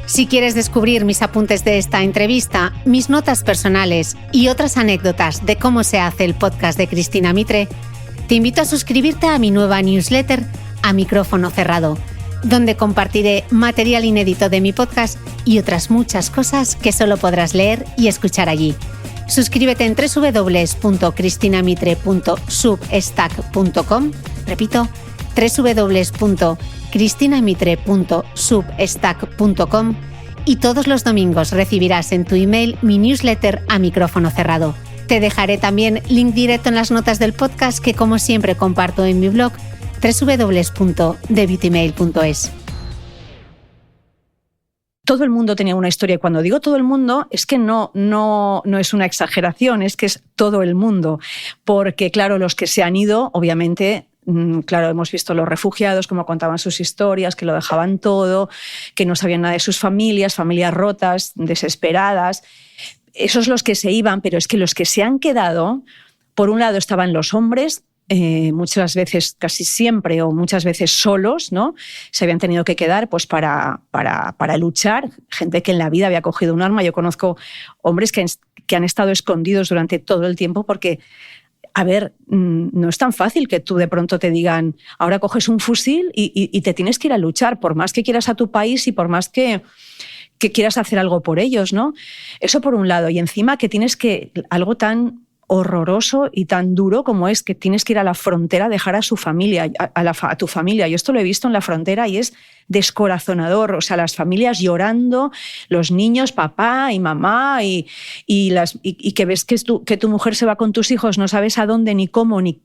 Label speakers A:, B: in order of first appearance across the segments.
A: Si quieres descubrir mis apuntes de esta entrevista, mis notas personales y otras anécdotas de cómo se hace el podcast de Cristina Mitre, te invito a suscribirte a mi nueva newsletter A Micrófono Cerrado, donde compartiré material inédito de mi podcast y otras muchas cosas que solo podrás leer y escuchar allí. Suscríbete en www.cristinamitre.substack.com, repito, www.cristinamitre.substack.com, y todos los domingos recibirás en tu email mi newsletter A Micrófono Cerrado. Te dejaré también link directo en las notas del podcast que, como siempre, comparto en mi blog www.thebeautymail.es.
B: Todo el mundo tenía una historia, y cuando digo todo el mundo es que no es una exageración, es que es todo el mundo, porque claro, los que se han ido, obviamente, claro, hemos visto los refugiados, cómo contaban sus historias, que lo dejaban todo, que no sabían nada de sus familias rotas, desesperadas. Esos los que se iban, pero es que los que se han quedado, por un lado estaban los hombres, muchas veces, casi siempre o muchas veces solos, ¿no? Se habían tenido que quedar pues, para luchar, gente que en la vida había cogido un arma. Yo conozco hombres que han estado escondidos durante todo el tiempo porque, a ver, no es tan fácil que tú de pronto te digan ahora coges un fusil y te tienes que ir a luchar, por más que quieras a tu país y por más que quieras hacer algo por ellos, ¿no? Eso por un lado. Y encima que tienes que algo tan horroroso y tan duro como es que tienes que ir a la frontera a dejar a su familia, a tu familia. Yo esto lo he visto en la frontera y es descorazonador. O sea, las familias llorando, los niños, papá y mamá, y que ves que tu mujer se va con tus hijos, no sabes a dónde ni cómo, y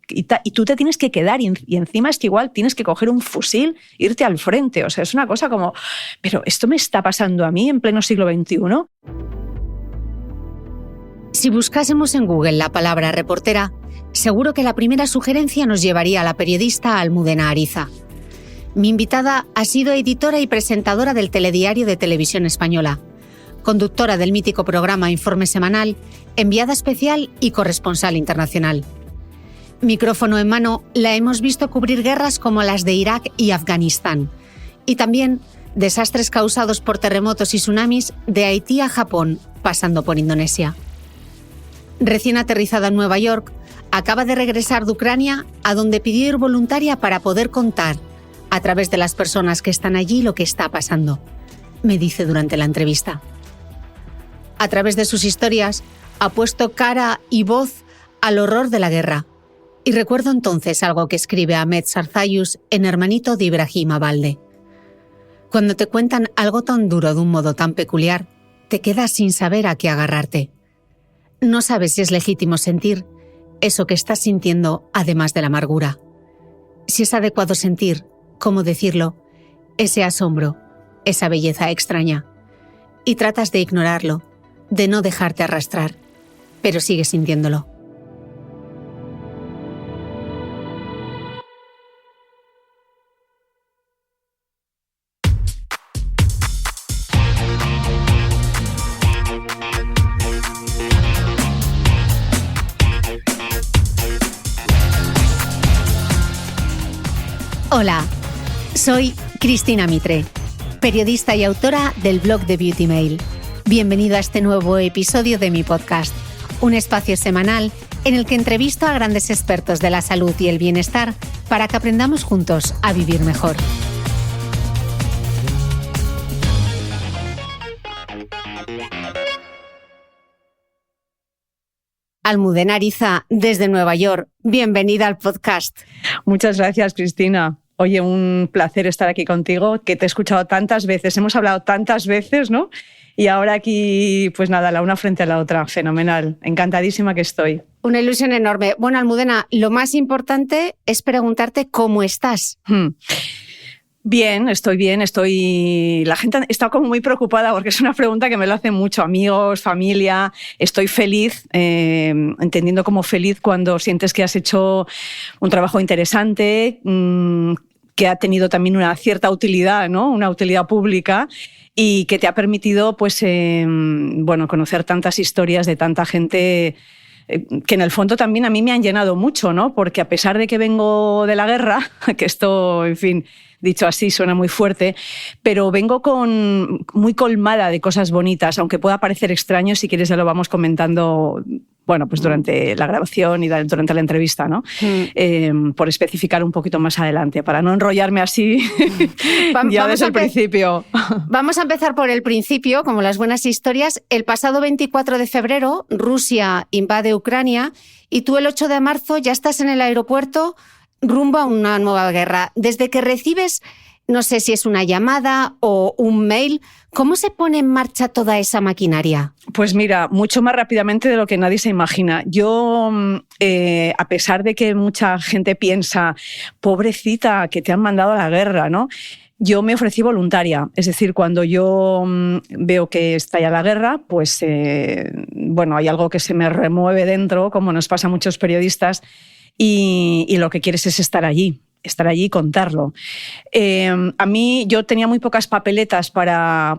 B: tú te tienes que quedar y encima es que igual tienes que coger un fusil, irte al frente. O sea, es una cosa como, pero esto me está pasando a mí en pleno siglo XXI.
A: Si buscásemos en Google la palabra reportera, seguro que la primera sugerencia nos llevaría a la periodista Almudena Ariza. Mi invitada ha sido editora y presentadora del Telediario de Televisión Española, conductora del mítico programa Informe Semanal, enviada especial y corresponsal internacional. Micrófono en mano, la hemos visto cubrir guerras como las de Irak y Afganistán, y también desastres causados por terremotos y tsunamis de Haití a Japón, pasando por Indonesia. Recién aterrizada en Nueva York, acaba de regresar de Ucrania, a donde pidió ir voluntaria para poder contar, a través de las personas que están allí, lo que está pasando, me dice durante la entrevista. A través de sus historias, ha puesto cara y voz al horror de la guerra. Y recuerdo entonces algo que escribe Ahmed Sarzayus en Hermanito de Ibrahim Abalde. Cuando te cuentan algo tan duro de un modo tan peculiar, te quedas sin saber a qué agarrarte. No sabes si es legítimo sentir eso que estás sintiendo, además de la amargura. Si es adecuado sentir, cómo decirlo, ese asombro, esa belleza extraña. Y tratas de ignorarlo, de no dejarte arrastrar, pero sigues sintiéndolo. Hola, soy Cristina Mitre, periodista y autora del blog The Beauty Mail. Bienvenido a este nuevo episodio de mi podcast, un espacio semanal en el que entrevisto a grandes expertos de la salud y el bienestar para que aprendamos juntos a vivir mejor. Almudena Ariza, desde Nueva York. Bienvenida al podcast.
B: Muchas gracias, Cristina. Oye, un placer estar aquí contigo, que te he escuchado tantas veces, hemos hablado tantas veces, ¿no? Y ahora aquí, pues nada, la una frente a la otra. Fenomenal. Encantadísima que estoy.
A: Una ilusión enorme. Bueno, Almudena, lo más importante es preguntarte cómo estás.
B: Bien. La gente está como muy preocupada porque es una pregunta que me lo hacen mucho, amigos, familia. Estoy feliz, entendiendo como feliz cuando sientes que has hecho un trabajo interesante, que ha tenido también una cierta utilidad, ¿no? Una utilidad pública y que te ha permitido pues, conocer tantas historias de tanta gente que en el fondo también a mí me han llenado mucho, ¿no? Porque a pesar de que vengo de la guerra, que esto, en fin, dicho así, suena muy fuerte, pero vengo muy colmada de cosas bonitas, aunque pueda parecer extraño, si quieres ya lo vamos comentando, bueno, pues durante la grabación y durante la entrevista, ¿no? Por especificar un poquito más adelante, para no enrollarme así ya desde el principio.
A: Vamos a empezar por el principio, como las buenas historias. El pasado 24 de febrero, Rusia invade Ucrania y tú el 8 de marzo ya estás en el aeropuerto rumbo a una nueva guerra. Desde que recibes, no sé si es una llamada o un mail, ¿cómo se pone en marcha toda esa maquinaria?
B: Pues mira, mucho más rápidamente de lo que nadie se imagina. Yo, a pesar de que mucha gente piensa, pobrecita, que te han mandado a la guerra, ¿no? Yo me ofrecí voluntaria, es decir, cuando yo veo que estalla la guerra, pues bueno, hay algo que se me remueve dentro, como nos pasa a muchos periodistas, y lo que quieres es estar allí y contarlo. A mí, yo tenía muy pocas papeletas para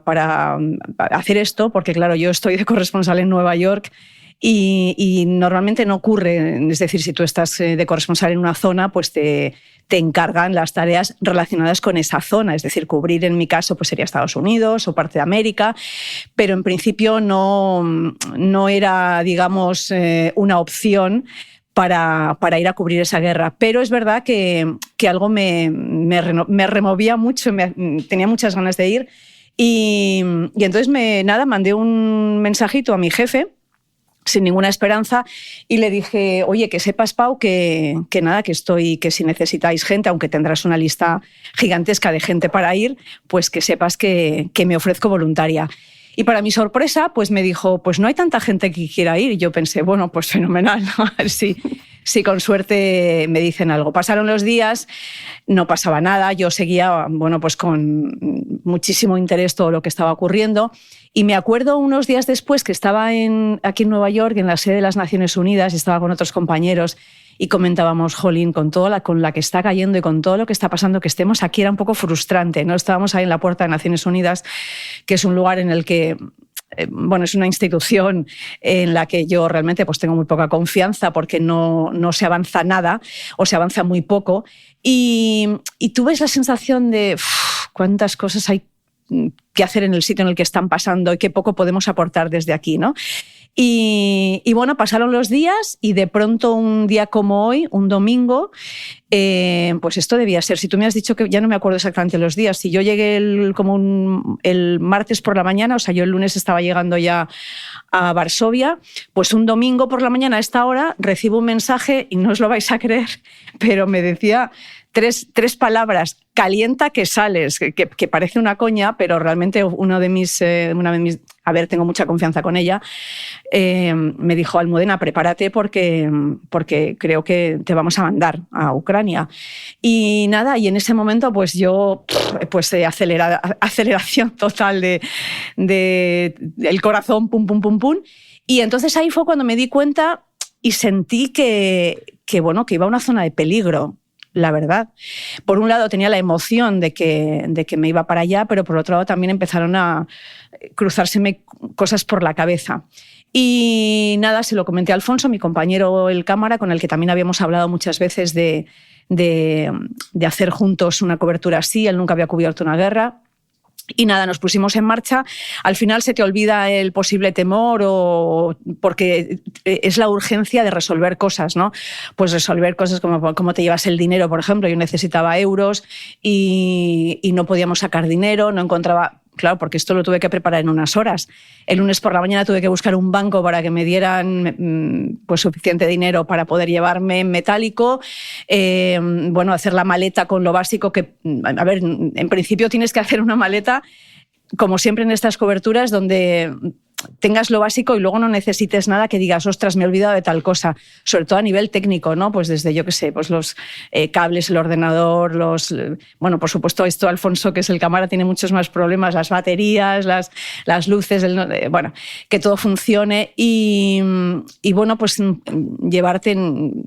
B: hacer esto, porque claro, yo estoy de corresponsal en Nueva York y normalmente no ocurre, es decir, si tú estás de corresponsal en una zona, pues te encargan las tareas relacionadas con esa zona, es decir, cubrir en mi caso pues sería Estados Unidos o parte de América, pero en principio no era, digamos, una opción para ir a cubrir esa guerra. Pero es verdad que algo me removía mucho, tenía muchas ganas de ir y entonces mandé un mensajito a mi jefe sin ninguna esperanza y le dije, oye, que sepas, Pau, que si necesitáis gente, aunque tendrás una lista gigantesca de gente para ir, pues que sepas que me ofrezco voluntaria. Y para mi sorpresa, pues me dijo, pues no hay tanta gente que quiera ir. Y yo pensé, bueno, pues fenomenal, ¿no? A ver si con suerte me dicen algo. Pasaron los días, no pasaba nada, yo seguía, bueno, pues con muchísimo interés todo lo que estaba ocurriendo. Y me acuerdo unos días después que estaba aquí en Nueva York, en la sede de las Naciones Unidas, y estaba con otros compañeros y comentábamos, jolín, con la que está cayendo y con todo lo que está pasando, que estemos aquí era un poco frustrante, ¿no? Estábamos ahí en la puerta de Naciones Unidas, que es un lugar en el que, bueno, es una institución en la que yo realmente pues tengo muy poca confianza porque no se avanza nada o se avanza muy poco. Y tú ves la sensación de cuántas cosas hay que hacer en el sitio en el que están pasando y qué poco podemos aportar desde aquí, ¿no? Y bueno, pasaron los días y de pronto un día como hoy, un domingo, pues esto debía ser, si tú me has dicho que ya no me acuerdo exactamente los días, si yo llegué el martes por la mañana, o sea, yo el lunes estaba llegando ya a Varsovia, pues un domingo por la mañana a esta hora recibo un mensaje y no os lo vais a creer, pero me decía tres palabras: calienta que sales, que parece una coña, pero realmente una de mis, a ver, tengo mucha confianza con ella, me dijo, Almudena, prepárate porque creo que te vamos a mandar a Ucrania. Y nada, y en ese momento pues yo, pues aceleración total del corazón, pum, pum, pum, pum. Y entonces ahí fue cuando me di cuenta y sentí que iba a una zona de peligro. La verdad. Por un lado tenía la emoción de que me iba para allá, pero por otro lado también empezaron a cruzárseme cosas por la cabeza. Y nada, se lo comenté a Alfonso, mi compañero el cámara, con el que también habíamos hablado muchas veces de hacer juntos una cobertura así. Él nunca había cubierto una guerra. Y nada, nos pusimos en marcha. Al final se te olvida el posible temor porque es la urgencia de resolver cosas, ¿no? Pues resolver cosas como cómo te llevas el dinero, por ejemplo. Yo necesitaba euros y no podíamos sacar dinero, no encontraba... Claro, porque esto lo tuve que preparar en unas horas. El lunes por la mañana tuve que buscar un banco para que me dieran pues suficiente dinero para poder llevarme en metálico. Bueno, hacer la maleta con lo básico que, a ver, en principio tienes que hacer una maleta, como siempre en estas coberturas, donde tengas lo básico y luego no necesites nada que digas, ostras, me he olvidado de tal cosa, sobre todo a nivel técnico, ¿no? Pues desde, yo qué sé, pues los cables, el ordenador, bueno, por supuesto, esto Alfonso, que es el cámara, tiene muchos más problemas, las baterías, las luces, bueno, que todo funcione y bueno, pues llevarte,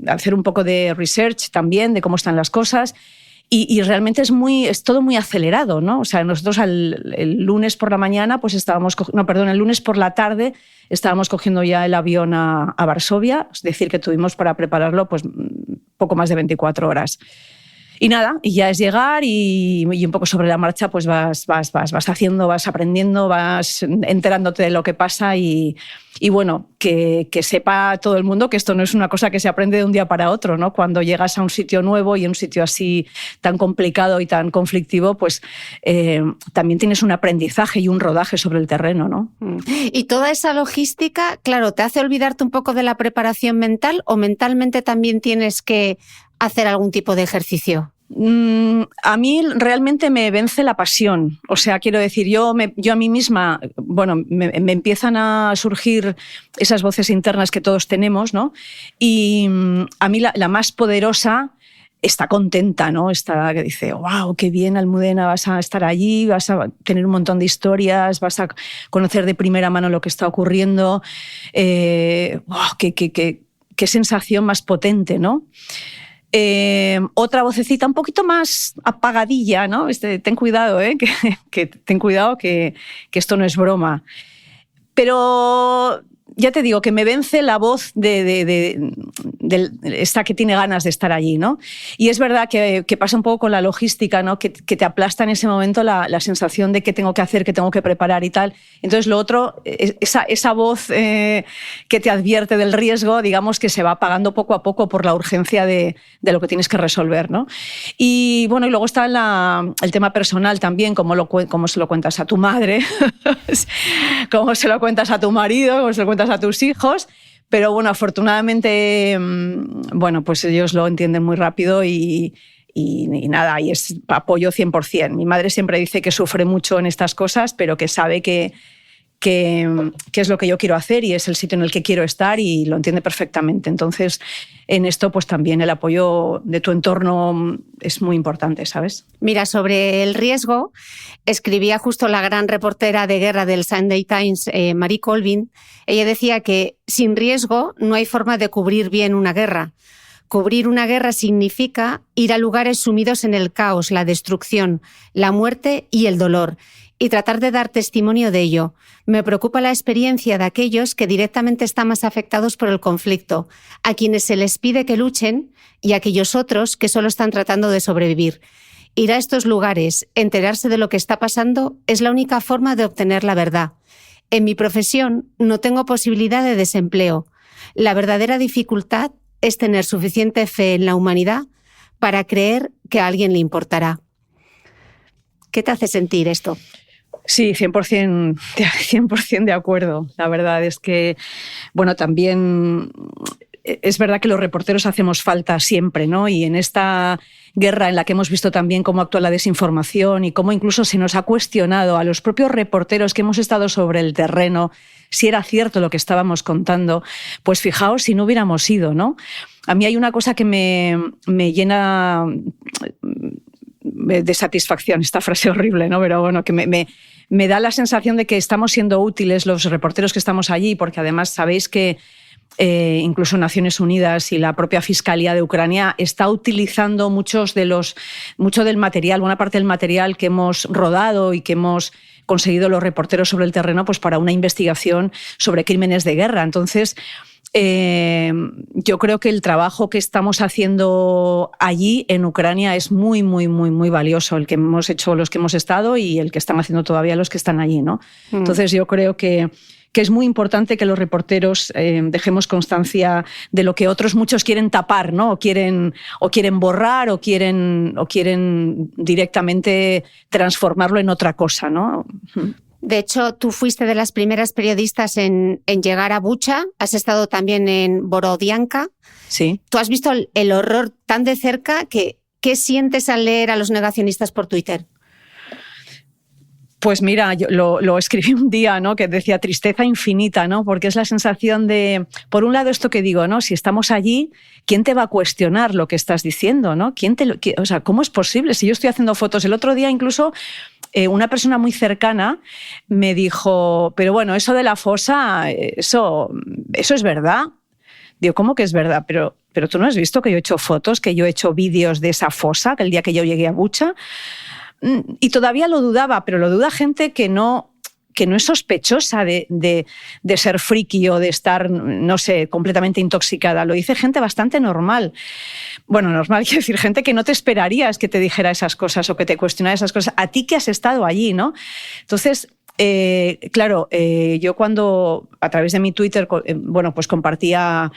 B: hacer un poco de research también de cómo están las cosas. Y realmente es todo muy acelerado, ¿no? O sea, nosotros el lunes por la mañana, pues el lunes por la tarde estábamos cogiendo ya el avión a Varsovia, es decir, que tuvimos para prepararlo pues poco más de 24 horas. Y nada, y ya es llegar y un poco sobre la marcha pues vas haciendo, vas aprendiendo, vas enterándote de lo que pasa y bueno, que sepa todo el mundo que esto no es una cosa que se aprende de un día para otro, ¿no? Cuando llegas a un sitio nuevo y un sitio así tan complicado y tan conflictivo, pues también tienes un aprendizaje y un rodaje sobre el terreno, ¿no?
A: Y toda esa logística, claro, ¿te hace olvidarte un poco de la preparación mental o mentalmente también tienes que hacer algún tipo de ejercicio?
B: A mí realmente me vence la pasión. O sea, quiero decir, yo a mí misma, bueno, me empiezan a surgir esas voces internas que todos tenemos, ¿no? Y a mí la más poderosa está contenta, ¿no? Está que dice, wow, qué bien, Almudena, vas a estar allí, vas a tener un montón de historias, vas a conocer de primera mano lo que está ocurriendo. Wow, qué sensación más potente, ¿no? Otra vocecita un poquito más apagadilla, ¿no? Ten cuidado, ten cuidado que esto no es broma. Pero ya te digo que me vence la voz de esta que tiene ganas de estar allí, ¿no? Y es verdad que pasa un poco con la logística, ¿no? Que te aplasta en ese momento la sensación de qué tengo que hacer, qué tengo que preparar y tal. Entonces lo otro, esa voz que te advierte del riesgo, digamos que se va apagando poco a poco por la urgencia de lo que tienes que resolver, ¿no? Y bueno, y luego está el tema personal también, cómo se lo cuentas a tu madre, cómo se lo cuentas a tu marido, cómo se lo cuentas a tus hijos, pero bueno, afortunadamente, bueno, pues ellos lo entienden muy rápido y nada, y es apoyo 100%. Mi madre siempre dice que sufre mucho en estas cosas, pero que sabe que es lo que yo quiero hacer y es el sitio en el que quiero estar y lo entiende perfectamente. Entonces, en esto pues también el apoyo de tu entorno es muy importante, ¿sabes?
A: Mira, sobre el riesgo, escribía justo la gran reportera de guerra del Sunday Times, Marie Colvin. Ella decía que sin riesgo no hay forma de cubrir bien una guerra. Cubrir una guerra significa ir a lugares sumidos en el caos, la destrucción, la muerte y el dolor, y tratar de dar testimonio de ello. Me preocupa la experiencia de aquellos que directamente están más afectados por el conflicto, a quienes se les pide que luchen y a aquellos otros que solo están tratando de sobrevivir. Ir a estos lugares, enterarse de lo que está pasando, es la única forma de obtener la verdad. En mi profesión no tengo posibilidad de desempleo. La verdadera dificultad es tener suficiente fe en la humanidad para creer que a alguien le importará. ¿Qué te hace sentir esto?
B: Sí, 100% de acuerdo. La verdad es que, bueno, también es verdad que los reporteros hacemos falta siempre, ¿no? Y en esta guerra en la que hemos visto también cómo actúa la desinformación y cómo incluso se nos ha cuestionado a los propios reporteros que hemos estado sobre el terreno si era cierto lo que estábamos contando, pues fijaos si no hubiéramos ido, ¿no? A mí hay una cosa que me llena de satisfacción, esta frase horrible, ¿no? Pero bueno, que me da la sensación de que estamos siendo útiles los reporteros que estamos allí, porque además sabéis que incluso Naciones Unidas y la propia Fiscalía de Ucrania está utilizando mucho del material, buena parte del material que hemos rodado y que hemos conseguido los reporteros sobre el terreno, pues para una investigación sobre crímenes de guerra. Entonces, yo creo que el trabajo que estamos haciendo allí en Ucrania es muy, muy, muy, muy valioso, el que hemos hecho los que hemos estado y el que están haciendo todavía los que están allí, ¿no? Entonces yo creo que es muy importante que los reporteros dejemos constancia de lo que otros muchos quieren tapar, ¿no? O quieren borrar o quieren directamente transformarlo en otra cosa, ¿no?
A: De hecho, tú fuiste de las primeras periodistas en llegar a Bucha, has estado también en Borodianka.
B: Sí.
A: Tú has visto el horror tan de cerca. ¿Qué sientes al leer a los negacionistas por Twitter?
B: Pues mira, yo lo escribí un día, ¿no? Que decía tristeza infinita, ¿no? Porque es la sensación de, por un lado, esto que digo, ¿no? Si estamos allí, ¿quién te va a cuestionar lo que estás diciendo, ¿no? O sea, ¿cómo es posible? Si yo estoy haciendo fotos, el otro día incluso una persona muy cercana me dijo, pero bueno, eso de la fosa, eso es verdad. Digo, ¿cómo que es verdad? Pero tú no has visto que yo he hecho fotos, que yo he hecho vídeos de esa fosa, que el día que yo llegué a Bucha. Y todavía lo dudaba, pero lo duda gente que no que no es sospechosa de ser friki o de estar, no sé, completamente intoxicada. Lo dice gente bastante normal. Bueno, normal quiere decir gente que no te esperarías que te dijera esas cosas o que te cuestionara esas cosas. A ti que has estado allí, ¿no? Entonces, claro, yo cuando a través de mi Twitter, pues compartía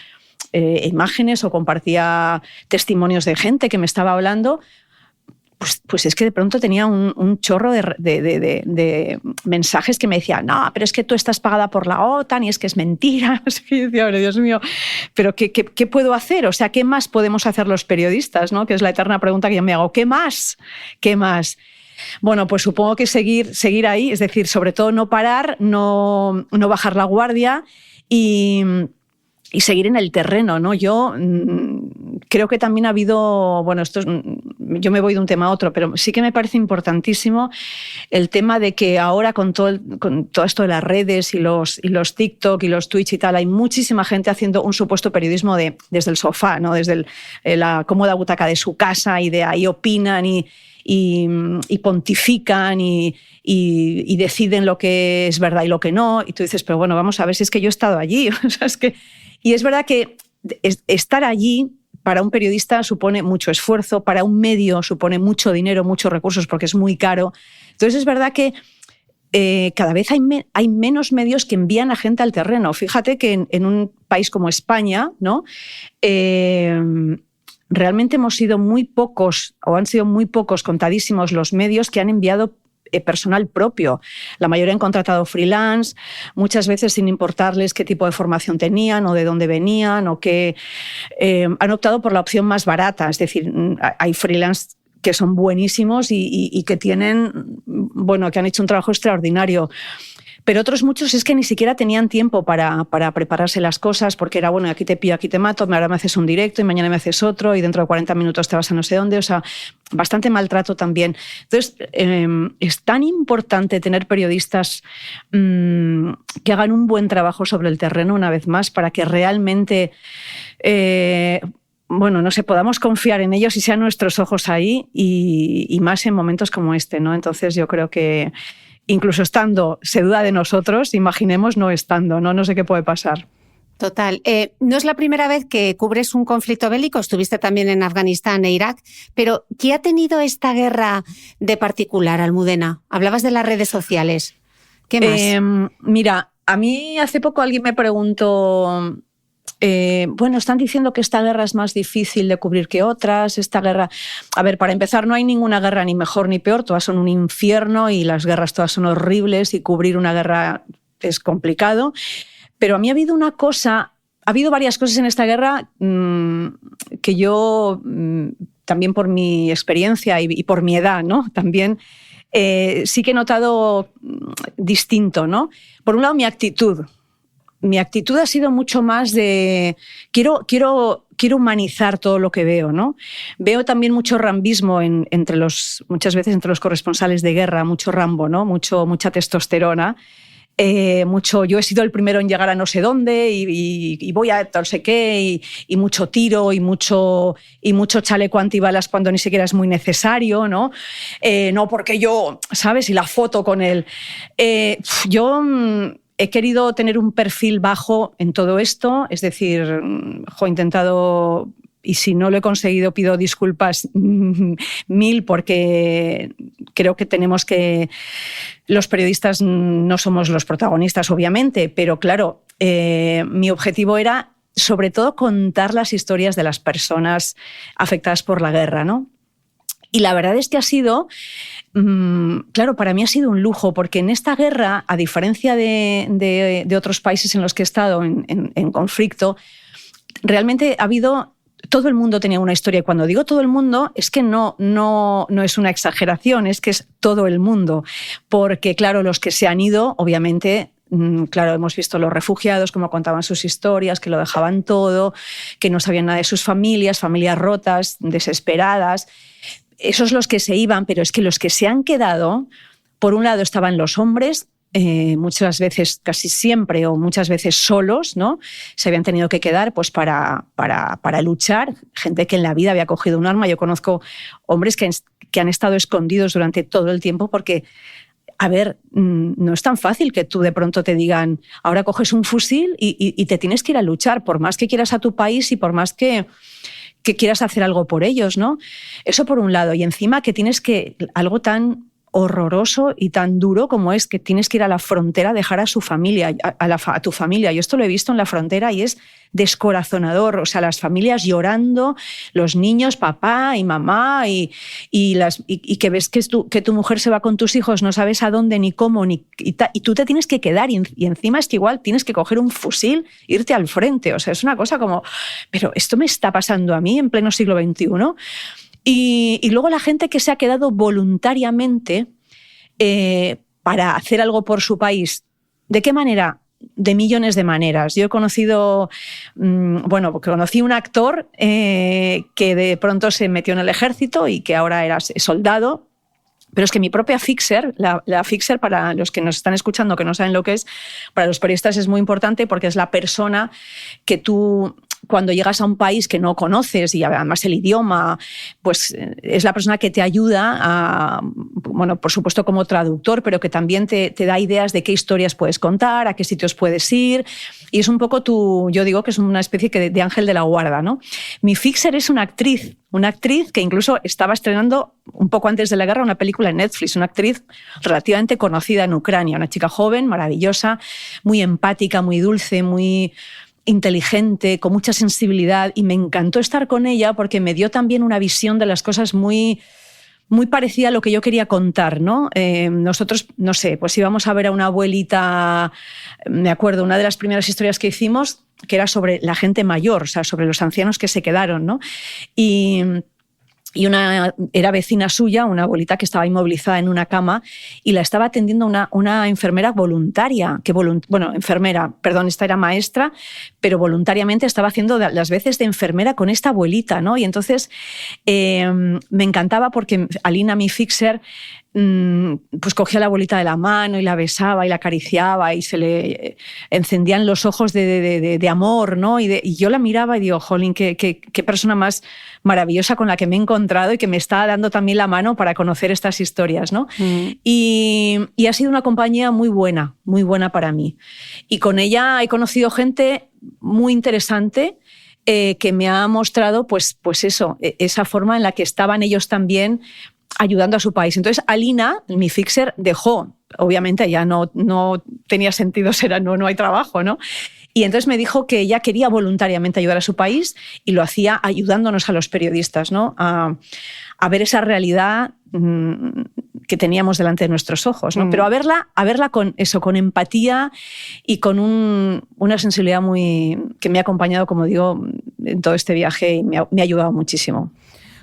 B: imágenes o compartía testimonios de gente que me estaba hablando, pues es que de pronto tenía un chorro de mensajes que me decían, no, pero es que tú estás pagada por la OTAN y es que es mentira. Y decía, pero Dios mío, ¿pero qué puedo hacer? O sea, ¿qué más podemos hacer los periodistas, ¿no? Que es la eterna pregunta que yo me hago. ¿Qué más? ¿Qué más? Bueno, pues supongo que seguir ahí, es decir, sobre todo no parar, no bajar la guardia y seguir en el terreno, ¿no? Yo creo que también ha habido, bueno, yo me voy de un tema a otro, pero sí que me parece importantísimo el tema de que ahora con todo esto de las redes y los TikTok y los Twitch y tal, hay muchísima gente haciendo un supuesto periodismo desde el sofá, ¿no? Desde la cómoda butaca de su casa, y de ahí opinan y pontifican y deciden lo que es verdad y lo que no. Y tú dices, pero bueno, vamos a ver si es que yo he estado allí. O sea, y es verdad que estar allí para un periodista supone mucho esfuerzo, para un medio supone mucho dinero, muchos recursos, porque es muy caro. Entonces es verdad que cada vez hay menos medios que envían a gente al terreno. Fíjate que en un país como España, ¿no? Realmente hemos sido muy pocos, o han sido muy pocos, contadísimos los medios que han enviado personal propio. La mayoría han contratado freelance, muchas veces sin importarles qué tipo de formación tenían o de dónde venían, o que han optado por la opción más barata. Es decir, hay freelance que son buenísimos y que tienen, bueno, que han hecho un trabajo extraordinario. Pero otros muchos es que ni siquiera tenían tiempo para prepararse las cosas, porque era, bueno, aquí te pillo, aquí te mato, ahora me haces un directo y mañana me haces otro y dentro de 40 minutos te vas a no sé dónde. O sea, bastante maltrato también. Entonces, es tan importante tener periodistas que hagan un buen trabajo sobre el terreno, una vez más, para que realmente no sé, podamos confiar en ellos y sean nuestros ojos ahí, y más en momentos como este, ¿no? Entonces yo creo que incluso estando, se duda de nosotros, imaginemos no estando, ¿no? No sé qué puede pasar.
A: Total. No es la primera vez que cubres un conflicto bélico, estuviste también en Afganistán e Irak, pero ¿qué ha tenido esta guerra de particular, Almudena? Hablabas de las redes sociales. ¿Qué más?
B: Mira, a mí hace poco alguien me preguntó, están diciendo que esta guerra es más difícil de cubrir que otras. Esta guerra, a ver, para empezar, no hay ninguna guerra ni mejor ni peor, todas son un infierno y las guerras todas son horribles y cubrir una guerra es complicado. Pero a mí ha habido varias cosas en esta guerra que yo, también por mi experiencia y por mi edad, ¿no? También sí que he notado distinto, ¿no? Por un lado, mi actitud. Mi actitud ha sido mucho más de quiero humanizar todo lo que veo, ¿no? Veo también mucho rambismo muchas veces entre los corresponsales de guerra, mucho Rambo, ¿no? Mucha testosterona. Yo he sido el primero en llegar a no sé dónde y voy a no sé qué, y mucho tiro y mucho chaleco antibalas cuando ni siquiera es muy necesario, ¿no? No porque yo, ¿sabes? Y la foto con él. Yo he querido tener un perfil bajo en todo esto, es decir, he intentado, y si no lo he conseguido pido disculpas mil, porque creo que los periodistas no somos los protagonistas, obviamente, pero claro, mi objetivo era sobre todo contar las historias de las personas afectadas por la guerra, ¿no? Y la verdad es que ha sido, claro, para mí ha sido un lujo, porque en esta guerra, a diferencia de otros países en los que he estado en conflicto, realmente ha habido... Todo el mundo tenía una historia, y cuando digo todo el mundo es que no es una exageración, es que es todo el mundo, porque claro, los que se han ido, obviamente, claro, hemos visto los refugiados, cómo contaban sus historias, que lo dejaban todo, que no sabían nada de sus familias rotas, desesperadas. Esos los que se iban, pero es que los que se han quedado, por un lado estaban los hombres, muchas veces, casi siempre o muchas veces solos, ¿no? Se habían tenido que quedar pues, para luchar, gente que en la vida había cogido un arma. Yo conozco hombres que han estado escondidos durante todo el tiempo porque a ver, no es tan fácil que tú de pronto te digan, ahora coges un fusil y te tienes que ir a luchar, por más que quieras a tu país y por más que quieras hacer algo por ellos, ¿no? Eso por un lado. Y encima que tienes que, algo tan horroroso y tan duro como es que tienes que ir a la frontera a dejar a su familia, a tu familia. Yo esto lo he visto en la frontera y es descorazonador. O sea, las familias llorando, los niños, papá y mamá, y que ves que tu mujer se va con tus hijos, no sabes a dónde ni cómo, y tú te tienes que quedar y encima es que igual tienes que coger un fusil e irte al frente. O sea, es una cosa como, pero esto me está pasando a mí en pleno siglo XXI. Y luego la gente que se ha quedado voluntariamente para hacer algo por su país. ¿De qué manera? De millones de maneras. Yo he conocido, conocí un actor que de pronto se metió en el ejército y que ahora era soldado. Pero es que mi propia fixer, la fixer, para los que nos están escuchando que no saben lo que es, para los periodistas es muy importante porque es la persona que tú, cuando llegas a un país que no conoces y además el idioma, pues es la persona que te ayuda a, bueno, por supuesto como traductor, pero que también te da ideas de qué historias puedes contar, a qué sitios puedes ir. Y es un poco yo digo que es una especie de ángel de la guarda, ¿no? Mi fixer es una actriz que incluso estaba estrenando un poco antes de la guerra una película en Netflix, una actriz relativamente conocida en Ucrania, una chica joven, maravillosa, muy empática, muy dulce, muy inteligente, con mucha sensibilidad, y me encantó estar con ella porque me dio también una visión de las cosas muy parecida a lo que yo quería contar, ¿no? Nosotros, no sé, pues íbamos a ver a una abuelita, me acuerdo, una de las primeras historias que hicimos, que era sobre la gente mayor, o sea, sobre los ancianos que se quedaron, ¿no? Y era vecina suya, una abuelita que estaba inmovilizada en una cama y la estaba atendiendo una enfermera voluntaria, esta era maestra, pero voluntariamente estaba haciendo las veces de enfermera con esta abuelita, ¿no? Y entonces me encantaba porque Alina, mi fixer, pues cogía a la abuelita de la mano y la besaba y la acariciaba y se le encendían los ojos de amor, ¿no? Y yo la miraba y digo, jolín, qué persona más maravillosa con la que me he encontrado y que me está dando también la mano para conocer estas historias, ¿no? Y ha sido una compañía muy buena para mí. Y con ella he conocido gente muy interesante que me ha mostrado pues eso, esa forma en la que estaban ellos también ayudando a su país. Entonces, Alina, mi fixer, dejó, obviamente ya no tenía sentido, no hay trabajo, ¿no? Y entonces me dijo que ella quería voluntariamente ayudar a su país y lo hacía ayudándonos a los periodistas, ¿no? A ver esa realidad que teníamos delante de nuestros ojos, ¿no? Pero a verla con eso, con empatía y con una sensibilidad que me ha acompañado, como digo, en todo este viaje y me ha ayudado muchísimo.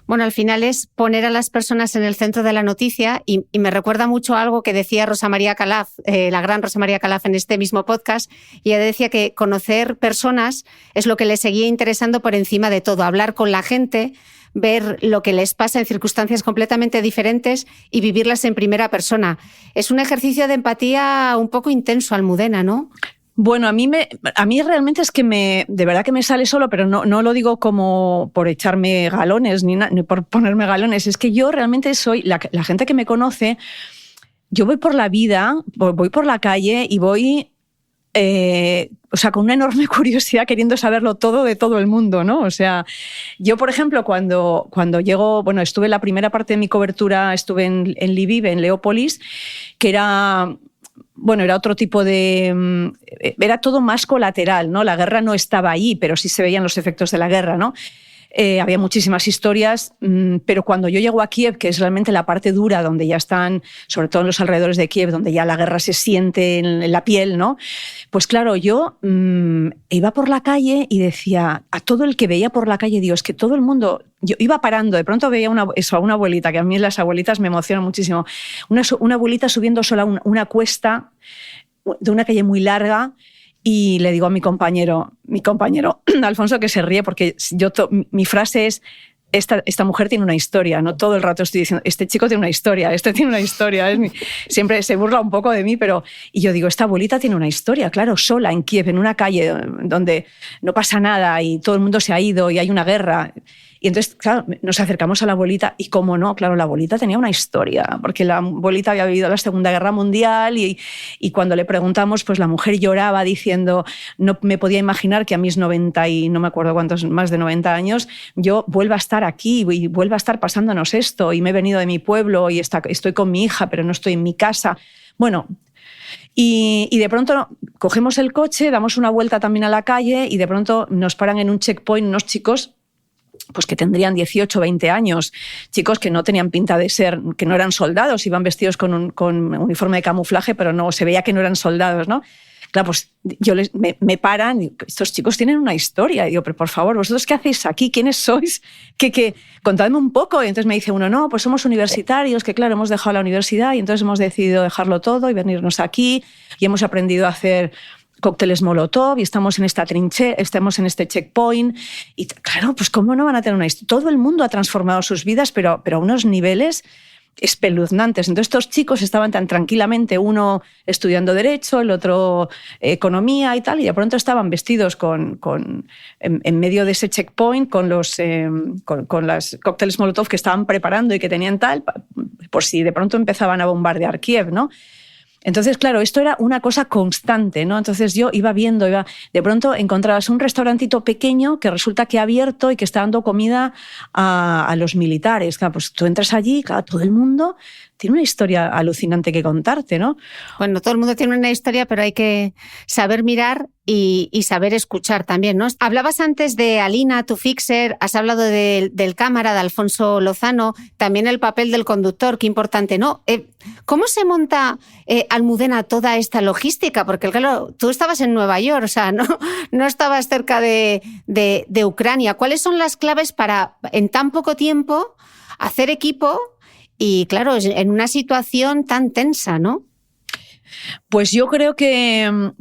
A: Bueno, al final es poner a las personas en el centro de la noticia y me recuerda mucho a algo que decía Rosa María Calaf, la gran Rosa María Calaf, en este mismo podcast, y ella decía que conocer personas es lo que le seguía interesando por encima de todo, hablar con la gente, ver lo que les pasa en circunstancias completamente diferentes y vivirlas en primera persona. Es un ejercicio de empatía un poco intenso, Almudena, ¿no?
B: Bueno, a mí realmente es que de verdad que me sale solo, pero no lo digo como por echarme galones ni por ponerme galones. Es que yo realmente soy, la gente que me conoce, yo voy por la vida, voy por la calle y voy con una enorme curiosidad queriendo saberlo todo de todo el mundo, ¿no? O sea, yo, por ejemplo, cuando llego, estuve en la primera parte de mi cobertura, estuve en Lviv, en Leópolis, que era otro tipo era todo más colateral, ¿no? La guerra no estaba ahí, pero sí se veían los efectos de la guerra, ¿no? Había muchísimas historias, pero cuando yo llego a Kiev, que es realmente la parte dura, donde ya están, sobre todo en los alrededores de Kiev, donde ya la guerra se siente en la piel, ¿no? Pues claro, yo iba por la calle y decía, a todo el que veía por la calle, Dios, que todo el mundo... Yo iba parando, de pronto veía a una abuelita, que a mí las abuelitas me emocionan muchísimo, una abuelita subiendo sola una cuesta de una calle muy larga. Y le digo a mi compañero Alfonso, que se ríe porque mi frase es, esta mujer tiene una historia, no todo el rato estoy diciendo, este chico tiene una historia, tiene una historia. Siempre se burla un poco de mí, y yo digo, esta abuelita tiene una historia, claro, sola en Kiev, en una calle donde no pasa nada y todo el mundo se ha ido y hay una guerra. Y entonces, claro, nos acercamos a la abuelita y cómo no, claro, la abuelita tenía una historia, porque la abuelita había vivido la Segunda Guerra Mundial y cuando le preguntamos, pues la mujer lloraba diciendo, no me podía imaginar que a mis 90 y no me acuerdo cuántos, más de 90 años, yo vuelva a estar aquí y vuelva a estar pasándonos esto y me he venido de mi pueblo y estoy con mi hija, pero no estoy en mi casa. Bueno, y de pronto cogemos el coche, damos una vuelta también a la calle y de pronto nos paran en un checkpoint unos chicos pues que tendrían 18, 20 años, chicos que no tenían pinta de ser, que no eran soldados, iban vestidos con uniforme de camuflaje, pero no se veía que no eran soldados, ¿no? Claro, pues me paran y estos chicos tienen una historia. Y digo, pero por favor, ¿vosotros qué hacéis aquí? ¿Quiénes sois? Contadme un poco. Y entonces me dice uno, no, pues somos universitarios, que claro, hemos dejado la universidad y entonces hemos decidido dejarlo todo y venirnos aquí y hemos aprendido a hacer cócteles Molotov y estamos en esta trinchera, estamos en este checkpoint. Y claro, pues ¿cómo no van a tener una historia? Todo el mundo ha transformado sus vidas, pero a unos niveles espeluznantes. Entonces estos chicos estaban tan tranquilamente, uno estudiando Derecho, el otro Economía y tal, y de pronto estaban vestidos en medio de ese checkpoint con los cócteles Molotov que estaban preparando y que tenían tal, por si de pronto empezaban a bombardear Kiev, ¿no? Entonces, claro, esto era una cosa constante, ¿no? Entonces yo iba viendo, de pronto encontrabas un restaurantito pequeño que resulta que ha abierto y que está dando comida a los militares. Claro, pues tú entras allí, claro, todo el mundo tiene una historia alucinante que contarte, ¿no?
A: Bueno, todo el mundo tiene una historia, pero hay que saber mirar y saber escuchar también, ¿no? Hablabas antes de Alina, tu fixer, has hablado del cámara, de Alfonso Lozano, también el papel del conductor, qué importante, ¿no? ¿Cómo se monta Almudena toda esta logística? Porque, claro, tú estabas en Nueva York, o sea, no estabas cerca de Ucrania. ¿Cuáles son las claves para, en tan poco tiempo, hacer equipo? Y claro, en una situación tan tensa, ¿no?
B: Pues yo creo que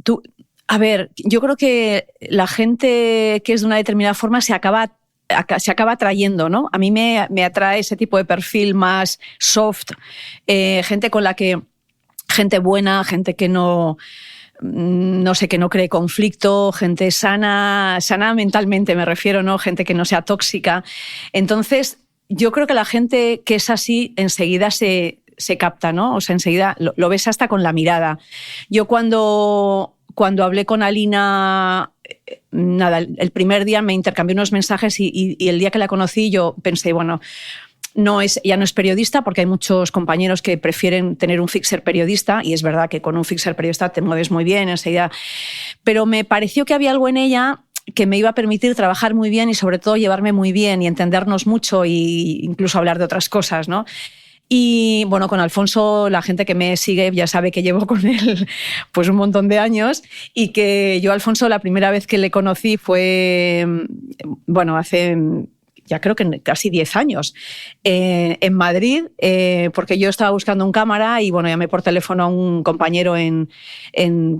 B: yo creo que la gente que es de una determinada forma se acaba atrayendo, ¿no? A mí me atrae ese tipo de perfil más soft, gente buena, gente que no sé, que no cree conflicto, gente sana mentalmente me refiero, ¿no? Gente que no sea tóxica. Entonces, yo creo que la gente que es así enseguida se capta, ¿no? O sea, enseguida lo ves hasta con la mirada. Yo cuando hablé con Alina, nada, el primer día me intercambié unos mensajes y el día que la conocí yo pensé, bueno, ya no es periodista porque hay muchos compañeros que prefieren tener un fixer periodista y es verdad que con un fixer periodista te mueves muy bien enseguida, pero me pareció que había algo en ella que me iba a permitir trabajar muy bien y sobre todo llevarme muy bien y entendernos mucho e incluso hablar de otras cosas, ¿no? Y bueno, con Alfonso, la gente que me sigue ya sabe que llevo con él pues un montón de años y que yo a Alfonso la primera vez que le conocí fue, bueno, hace ya creo que casi 10 años, en Madrid, porque yo estaba buscando un cámara y bueno, llamé por teléfono a un compañero en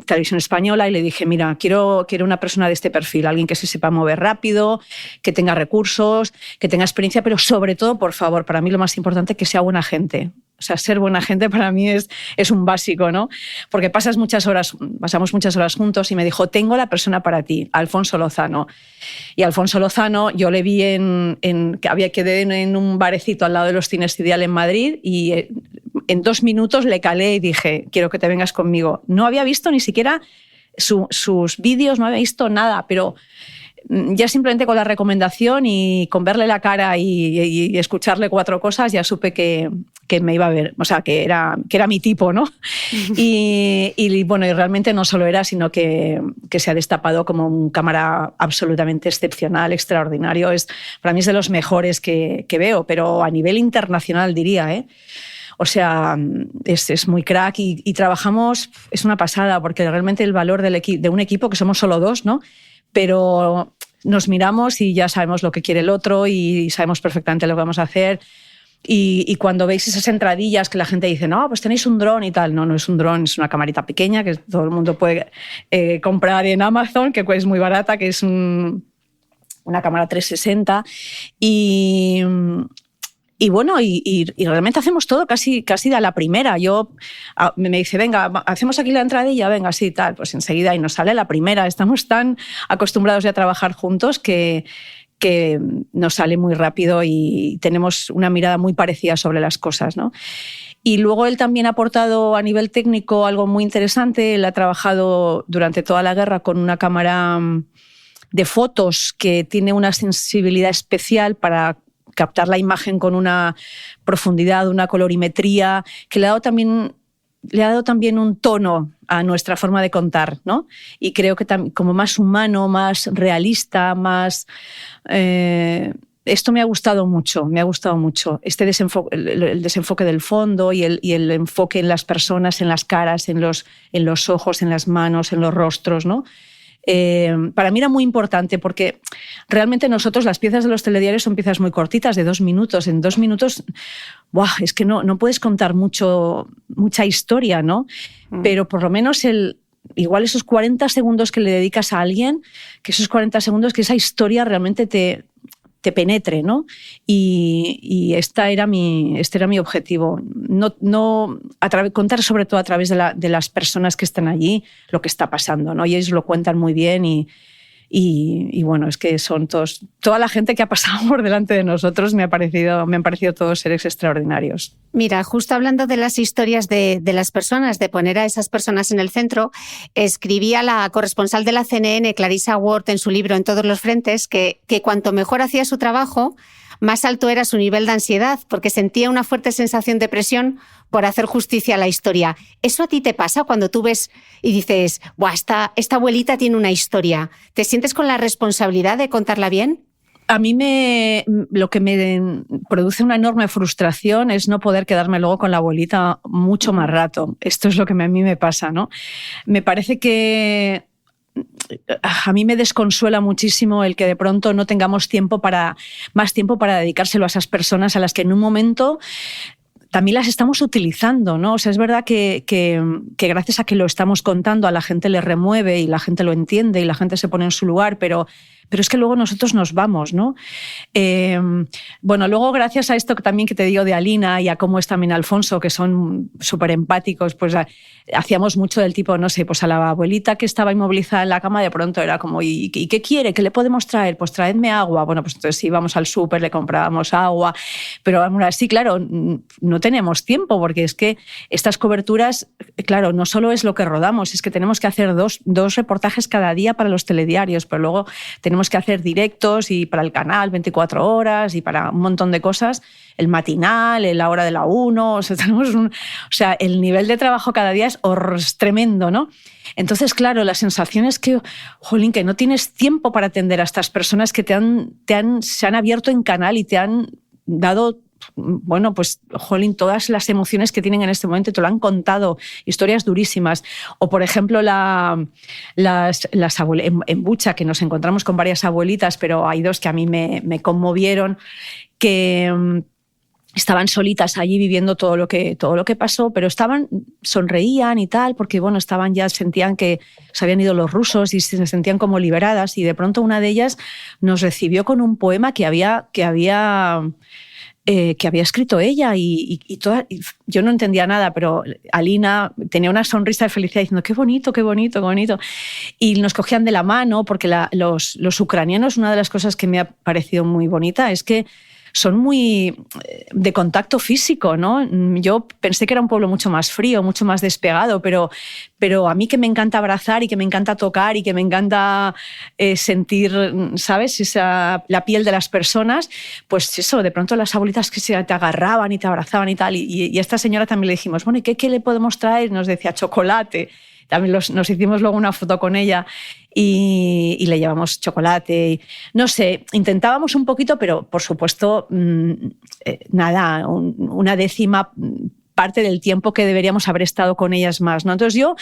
B: Televisión Española y le dije, mira, quiero una persona de este perfil, alguien que se sepa mover rápido, que tenga recursos, que tenga experiencia, pero sobre todo, por favor, para mí lo más importante, que sea buena gente. O sea, ser buena gente para mí es un básico, ¿no? Porque pasamos muchas horas juntos y me dijo, tengo la persona para ti, Alfonso Lozano. Y Alfonso Lozano yo le vi que quedé en un barecito al lado de los Cines Ideal en Madrid y en 2 minutos le calé y dije, quiero que te vengas conmigo. No había visto ni siquiera sus vídeos, no había visto nada, pero ya simplemente con la recomendación y con verle la cara y escucharle 4 cosas ya supe que me iba a ver, o sea, que era mi tipo, ¿no? Y bueno, y realmente no solo era, sino que se ha destapado como un cámara absolutamente excepcional, extraordinario. Para mí es de los mejores que veo, pero a nivel internacional diría, ¿eh? O sea, es muy crack y trabajamos, es una pasada, porque realmente el valor de un equipo, que somos solo 2, ¿no? Pero nos miramos y ya sabemos lo que quiere el otro y sabemos perfectamente lo que vamos a hacer. Y cuando veis esas entradillas que la gente dice, no, pues tenéis un dron y tal. No es un dron, es una camarita pequeña que todo el mundo puede comprar en Amazon, que es muy barata, que es una cámara 360. Y bueno, y realmente hacemos todo casi a la primera. Me dice, venga, hacemos aquí la entradilla, venga, sí, tal. Pues enseguida y nos sale la primera. Estamos tan acostumbrados ya a trabajar juntos que que nos sale muy rápido y tenemos una mirada muy parecida sobre las cosas, ¿no? Y luego él también ha aportado a nivel técnico algo muy interesante. Él ha trabajado durante toda la guerra con una cámara de fotos que tiene una sensibilidad especial para captar la imagen con una profundidad, una colorimetría, que le ha dado también un tono a nuestra forma de contar, ¿no? Y creo que como más humano, más realista, más... esto me ha gustado mucho. Este el desenfoque del fondo y el enfoque en las personas, en las caras, en los ojos, en las manos, en los rostros, ¿no? Para mí era muy importante porque realmente nosotros las piezas de los telediarios son piezas muy cortitas, de 2 minutos. En 2 minutos, ¡buah!, es que no puedes contar mucha historia, ¿no? Pero por lo menos igual esos 40 segundos que le dedicas a alguien, que esos 40 segundos, que esa historia realmente te penetre, ¿no? Y este era mi objetivo. Contar sobre todo a través de las personas que están allí lo que está pasando, ¿no? Y ellos lo cuentan muy bien y bueno, es que son toda la gente que ha pasado por delante de nosotros me han parecido todos seres extraordinarios.
A: Mira, justo hablando de las historias de las personas, de poner a esas personas en el centro, escribía la corresponsal de la CNN, Clarissa Ward, en su libro En todos los frentes, que cuanto mejor hacía su trabajo, más alto era su nivel de ansiedad, porque sentía una fuerte sensación de presión por hacer justicia a la historia. ¿Eso a ti te pasa cuando tú ves y dices, ¡buah, esta abuelita tiene una historia! ¿Te sientes con la responsabilidad de contarla bien?
B: A mí lo que me produce una enorme frustración es no poder quedarme luego con la abuelita mucho más rato. Esto es lo que a mí me pasa, ¿no? Me parece que a mí me desconsuela muchísimo el que de pronto no tengamos más tiempo para dedicárselo a esas personas a las que en un momento también las estamos utilizando, ¿no? O sea, es verdad que gracias a que lo estamos contando a la gente le remueve y la gente lo entiende y la gente se pone en su lugar, pero es que luego nosotros nos vamos, ¿no? Bueno, luego gracias a esto también que te digo de Alina y a cómo es también Alfonso, que son súper empáticos, pues hacíamos mucho del tipo, no sé, pues a la abuelita que estaba inmovilizada en la cama de pronto era como, ¿y qué quiere? ¿Qué le podemos traer? Pues traedme agua. Bueno, pues entonces íbamos al súper, le comprábamos agua, pero aún así, claro, no tenemos tiempo porque es que estas coberturas, claro, no solo es lo que rodamos, es que tenemos que hacer dos reportajes cada día para los telediarios, pero luego tenemos que hacer directos y para el canal 24 horas y para un montón de cosas, el matinal, la hora de la 1, o sea, el nivel de trabajo cada día es tremendo, ¿no? Entonces, claro, la sensación es que, jolín, que no tienes tiempo para atender a estas personas que se han abierto en canal y te han dado, bueno, pues, jolín, todas las emociones que tienen en este momento y te lo han contado, historias durísimas. O, por ejemplo, en Bucha, que nos encontramos con varias abuelitas, pero hay 2 que a mí me conmovieron, que estaban solitas allí viviendo todo lo que pasó, pero sonreían y tal, porque bueno, sentían que se habían ido los rusos y se sentían como liberadas, y de pronto una de ellas nos recibió con un poema que había escrito ella y yo no entendía nada, pero Alina tenía una sonrisa de felicidad diciendo qué bonito, qué bonito, qué bonito. Y nos cogían de la mano porque los ucranianos, una de las cosas que me ha parecido muy bonita es que son muy de contacto físico, ¿no? Yo pensé que era un pueblo mucho más frío, mucho más despegado, pero a mí que me encanta abrazar y que me encanta tocar y que me encanta sentir, ¿sabes?, la piel de las personas, pues eso, de pronto las abuelitas que te agarraban y te abrazaban y tal, y a esta señora también le dijimos, bueno, ¿y qué le podemos traer? Nos decía chocolate. También nos hicimos luego una foto con ella y le llevamos chocolate. Y, no sé, intentábamos un poquito, pero por supuesto, nada, una décima parte del tiempo que deberíamos haber estado con ellas más, ¿no? Entonces yo,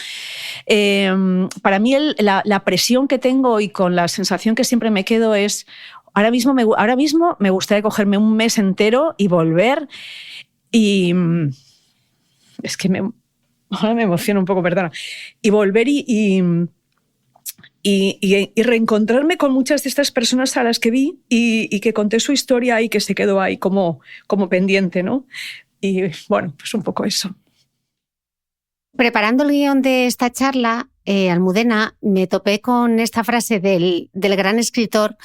B: para mí la presión que tengo y con la sensación que siempre me quedo es, ahora mismo me gustaría cogerme un mes entero y volver y es que ahora me emociono un poco, perdona. Y volver y reencontrarme con muchas de estas personas a las que vi y que conté su historia y que se quedó ahí como pendiente, ¿no? Y bueno, pues un poco eso.
A: Preparando el guión de esta charla, Almudena, me topé con esta frase del gran escritor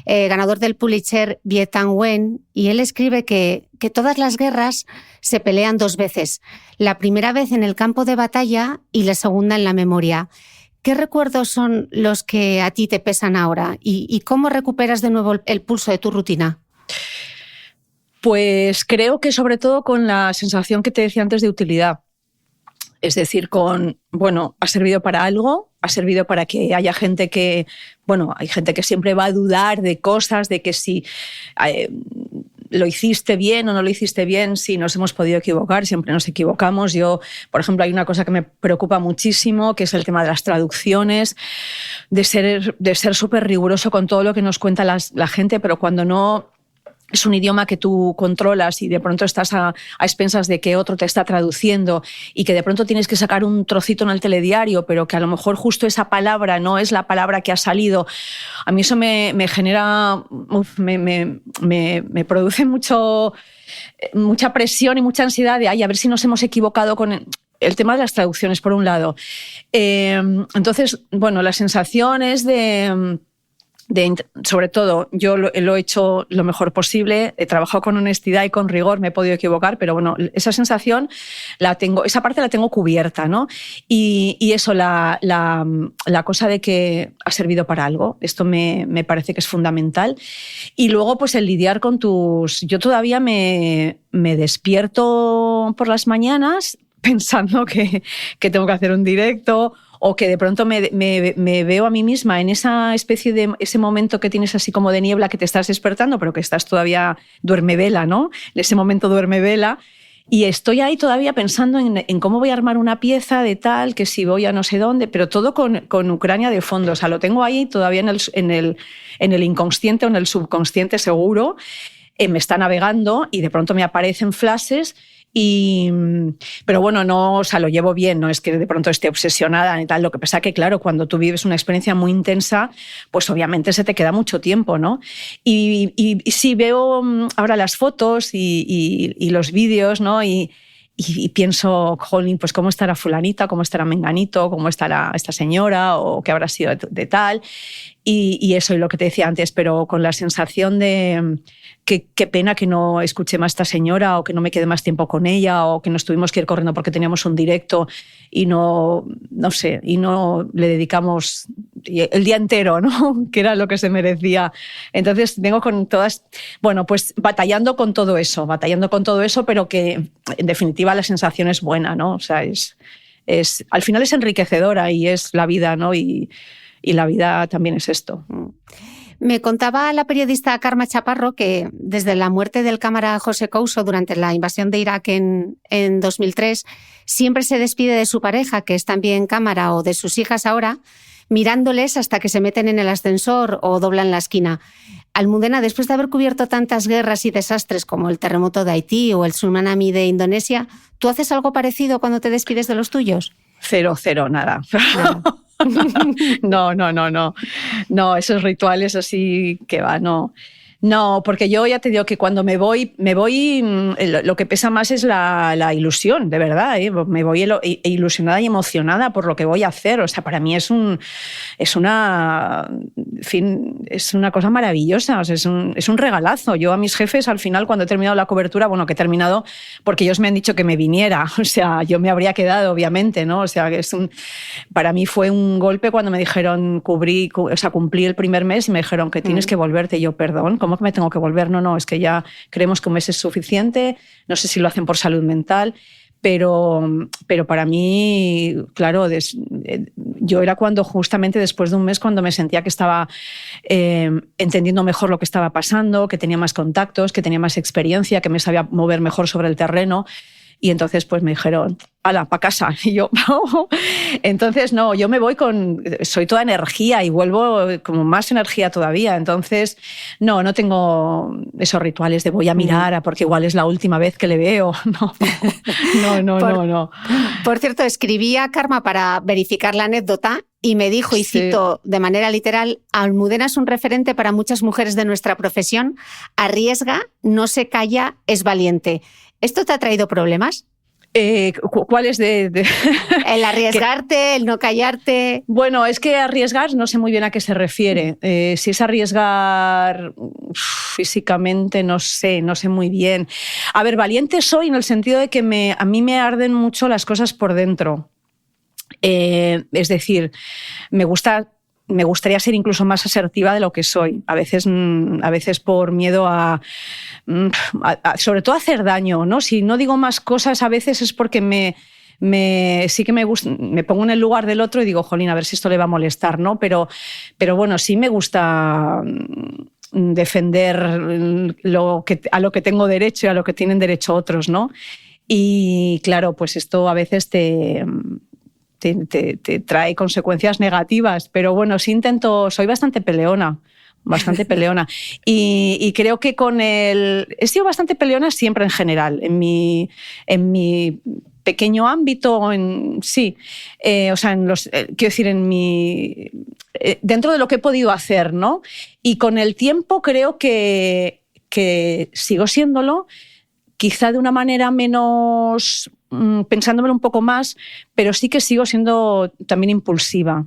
A: ganador del Pulitzer, Viet-Thanh Nguyen, y él escribe que todas las guerras se pelean 2 veces. La primera vez en el campo de batalla y la segunda en la memoria. ¿Qué recuerdos son los que a ti te pesan ahora? ¿Y cómo recuperas de nuevo el pulso de tu rutina?
B: Pues creo que sobre todo con la sensación que te decía antes de utilidad. Es decir, ha servido para algo, ha servido para que haya gente que, hay gente que siempre va a dudar de cosas, de que si lo hiciste bien o no lo hiciste bien, si nos hemos podido equivocar, siempre nos equivocamos. Yo, por ejemplo, hay una cosa que me preocupa muchísimo, que es el tema de las traducciones, de ser súper riguroso con todo lo que nos cuenta la gente, pero cuando no es un idioma que tú controlas y de pronto estás a expensas de que otro te está traduciendo y que de pronto tienes que sacar un trocito en el telediario, pero que a lo mejor justo esa palabra no es la palabra que ha salido. A mí eso me genera, me produce mucha presión y mucha ansiedad de a ver si nos hemos equivocado con el tema de las traducciones, por un lado. Entonces, la sensación es sobre todo, yo lo he hecho lo mejor posible, he trabajado con honestidad y con rigor, me he podido equivocar, pero esa sensación esa parte la tengo cubierta, ¿no? Y eso, la cosa de que ha servido para algo, esto me parece que es fundamental. Y luego, pues el lidiar con yo todavía me despierto por las mañanas pensando que tengo que hacer un directo, o que de pronto me veo a mí misma en esa especie de ese momento que tienes así como de niebla, que te estás despertando, pero que estás todavía duerme vela, ¿no? En ese momento duerme vela. Y estoy ahí todavía pensando en cómo voy a armar una pieza de tal, que si voy a no sé dónde, pero todo con Ucrania de fondo. O sea, lo tengo ahí todavía en el inconsciente o en el subconsciente seguro. Me está navegando y de pronto me aparecen flashes. Pero no, lo llevo bien, no es que de pronto esté obsesionada ni tal. Lo que pasa que, claro, cuando tú vives una experiencia muy intensa, pues obviamente se te queda mucho tiempo, ¿no? Y sí, veo ahora las fotos y los vídeos, ¿no? Y pienso, jolín, pues cómo estará fulanita, cómo estará menganito, cómo estará esta señora o qué habrá sido de tal. Y eso, y lo que te decía antes, pero con la sensación de qué pena que no escuché más a esta señora, o que no me quedé más tiempo con ella, o que nos tuvimos que ir corriendo porque teníamos un directo y no le dedicamos el día entero, ¿no? Que era lo que se merecía. Entonces vengo con todas, pues batallando con todo eso, pero que en definitiva la sensación es buena, ¿no? O sea, al final es enriquecedora y es la vida, ¿no? Y la vida también es esto.
A: Me contaba la periodista Karma Chaparro que desde la muerte del cámara José Couso durante la invasión de Irak en 2003, siempre se despide de su pareja, que es también cámara, o de sus hijas ahora, mirándoles hasta que se meten en el ascensor o doblan la esquina. Almudena, después de haber cubierto tantas guerras y desastres como el terremoto de Haití o el tsunami de Indonesia, ¿tú haces algo parecido cuando te despides de los tuyos?
B: Cero, nada. No, esos rituales así que va, no. No, porque yo ya te digo que cuando me voy, lo que pesa más es la ilusión, de verdad, ¿eh? Me voy ilusionada y emocionada por lo que voy a hacer. O sea, para mí es una cosa maravillosa, o sea, es un regalazo. Yo a mis jefes, al final, cuando he terminado la cobertura, que he terminado porque ellos me han dicho que me viniera, o sea, yo me habría quedado, obviamente, ¿no? O sea, para mí fue un golpe cuando me dijeron, cumplí el primer mes y me dijeron que tienes que volverte. Y yo, perdón, ¿cómo que me tengo que volver? No, es que ya creemos que un mes es suficiente, no sé si lo hacen por salud mental, pero para mí, claro, yo era cuando justamente después de un mes cuando me sentía que estaba entendiendo mejor lo que estaba pasando, que tenía más contactos, que tenía más experiencia, que me sabía mover mejor sobre el terreno. Y entonces pues me dijeron, hala, para casa. Y yo, no. Entonces no, yo me voy soy toda energía y vuelvo como más energía todavía. Entonces no tengo esos rituales de voy a mirar porque igual es la última vez que le veo. No.
A: Por cierto, escribí a Karma para verificar la anécdota y me dijo, y cito de manera literal, Almudena es un referente para muchas mujeres de nuestra profesión, arriesga, no se calla, es valiente. ¿Esto te ha traído problemas?
B: ¿Cuál es de...?
A: El arriesgarte, el no callarte.
B: Bueno, es que arriesgar no sé muy bien a qué se refiere. Si es arriesgar físicamente, no sé muy bien. A ver, valiente soy en el sentido de que a mí me arden mucho las cosas por dentro. Es decir, me gustaría ser incluso más asertiva de lo que soy. A veces por miedo sobre todo a hacer daño, ¿no? Si no digo más cosas, a veces es porque sí que me gusta, me pongo en el lugar del otro y digo, jolín, a ver si esto le va a molestar, ¿no? Pero bueno, sí me gusta defender a lo que tengo derecho y a lo que tienen derecho otros, ¿no? Y claro, pues esto a veces te trae consecuencias negativas, pero bueno, soy bastante peleona. Y creo que he sido bastante peleona siempre en general, en mi pequeño ámbito, o sea, quiero decir, dentro de lo que he podido hacer, ¿no? Y con el tiempo creo que sigo siéndolo, quizá de una manera menos, pensándomelo un poco más, pero sí que sigo siendo también impulsiva.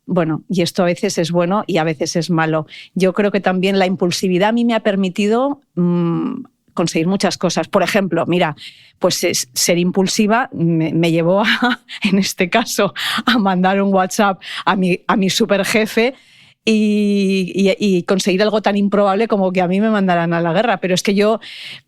B: Bueno, y esto a veces es bueno y a veces es malo. Yo creo que también la impulsividad a mí me ha permitido conseguir muchas cosas. Por ejemplo, mira, pues ser impulsiva me llevó en este caso, a mandar un WhatsApp a mi superjefe y conseguir algo tan improbable como que a mí me mandaran a la guerra. Pero es que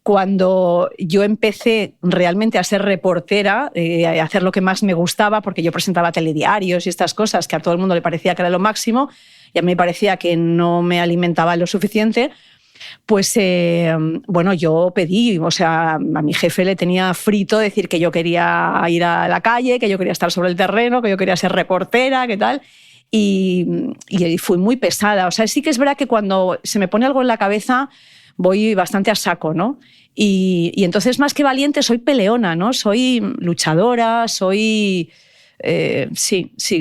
B: cuando yo empecé realmente a ser reportera, a hacer lo que más me gustaba, porque yo presentaba telediarios y estas cosas que a todo el mundo le parecía que era lo máximo y a mí me parecía que no me alimentaba lo suficiente, pues bueno, yo pedí, o sea, a mi jefe le tenía frito decir que yo quería ir a la calle, que yo quería estar sobre el terreno, que yo quería ser reportera, ¿qué tal? Y fui muy pesada. O sea, sí que es verdad que cuando se me pone algo en la cabeza voy bastante a saco, ¿no? Y entonces, más que valiente, soy peleona, ¿no? Soy luchadora, sí,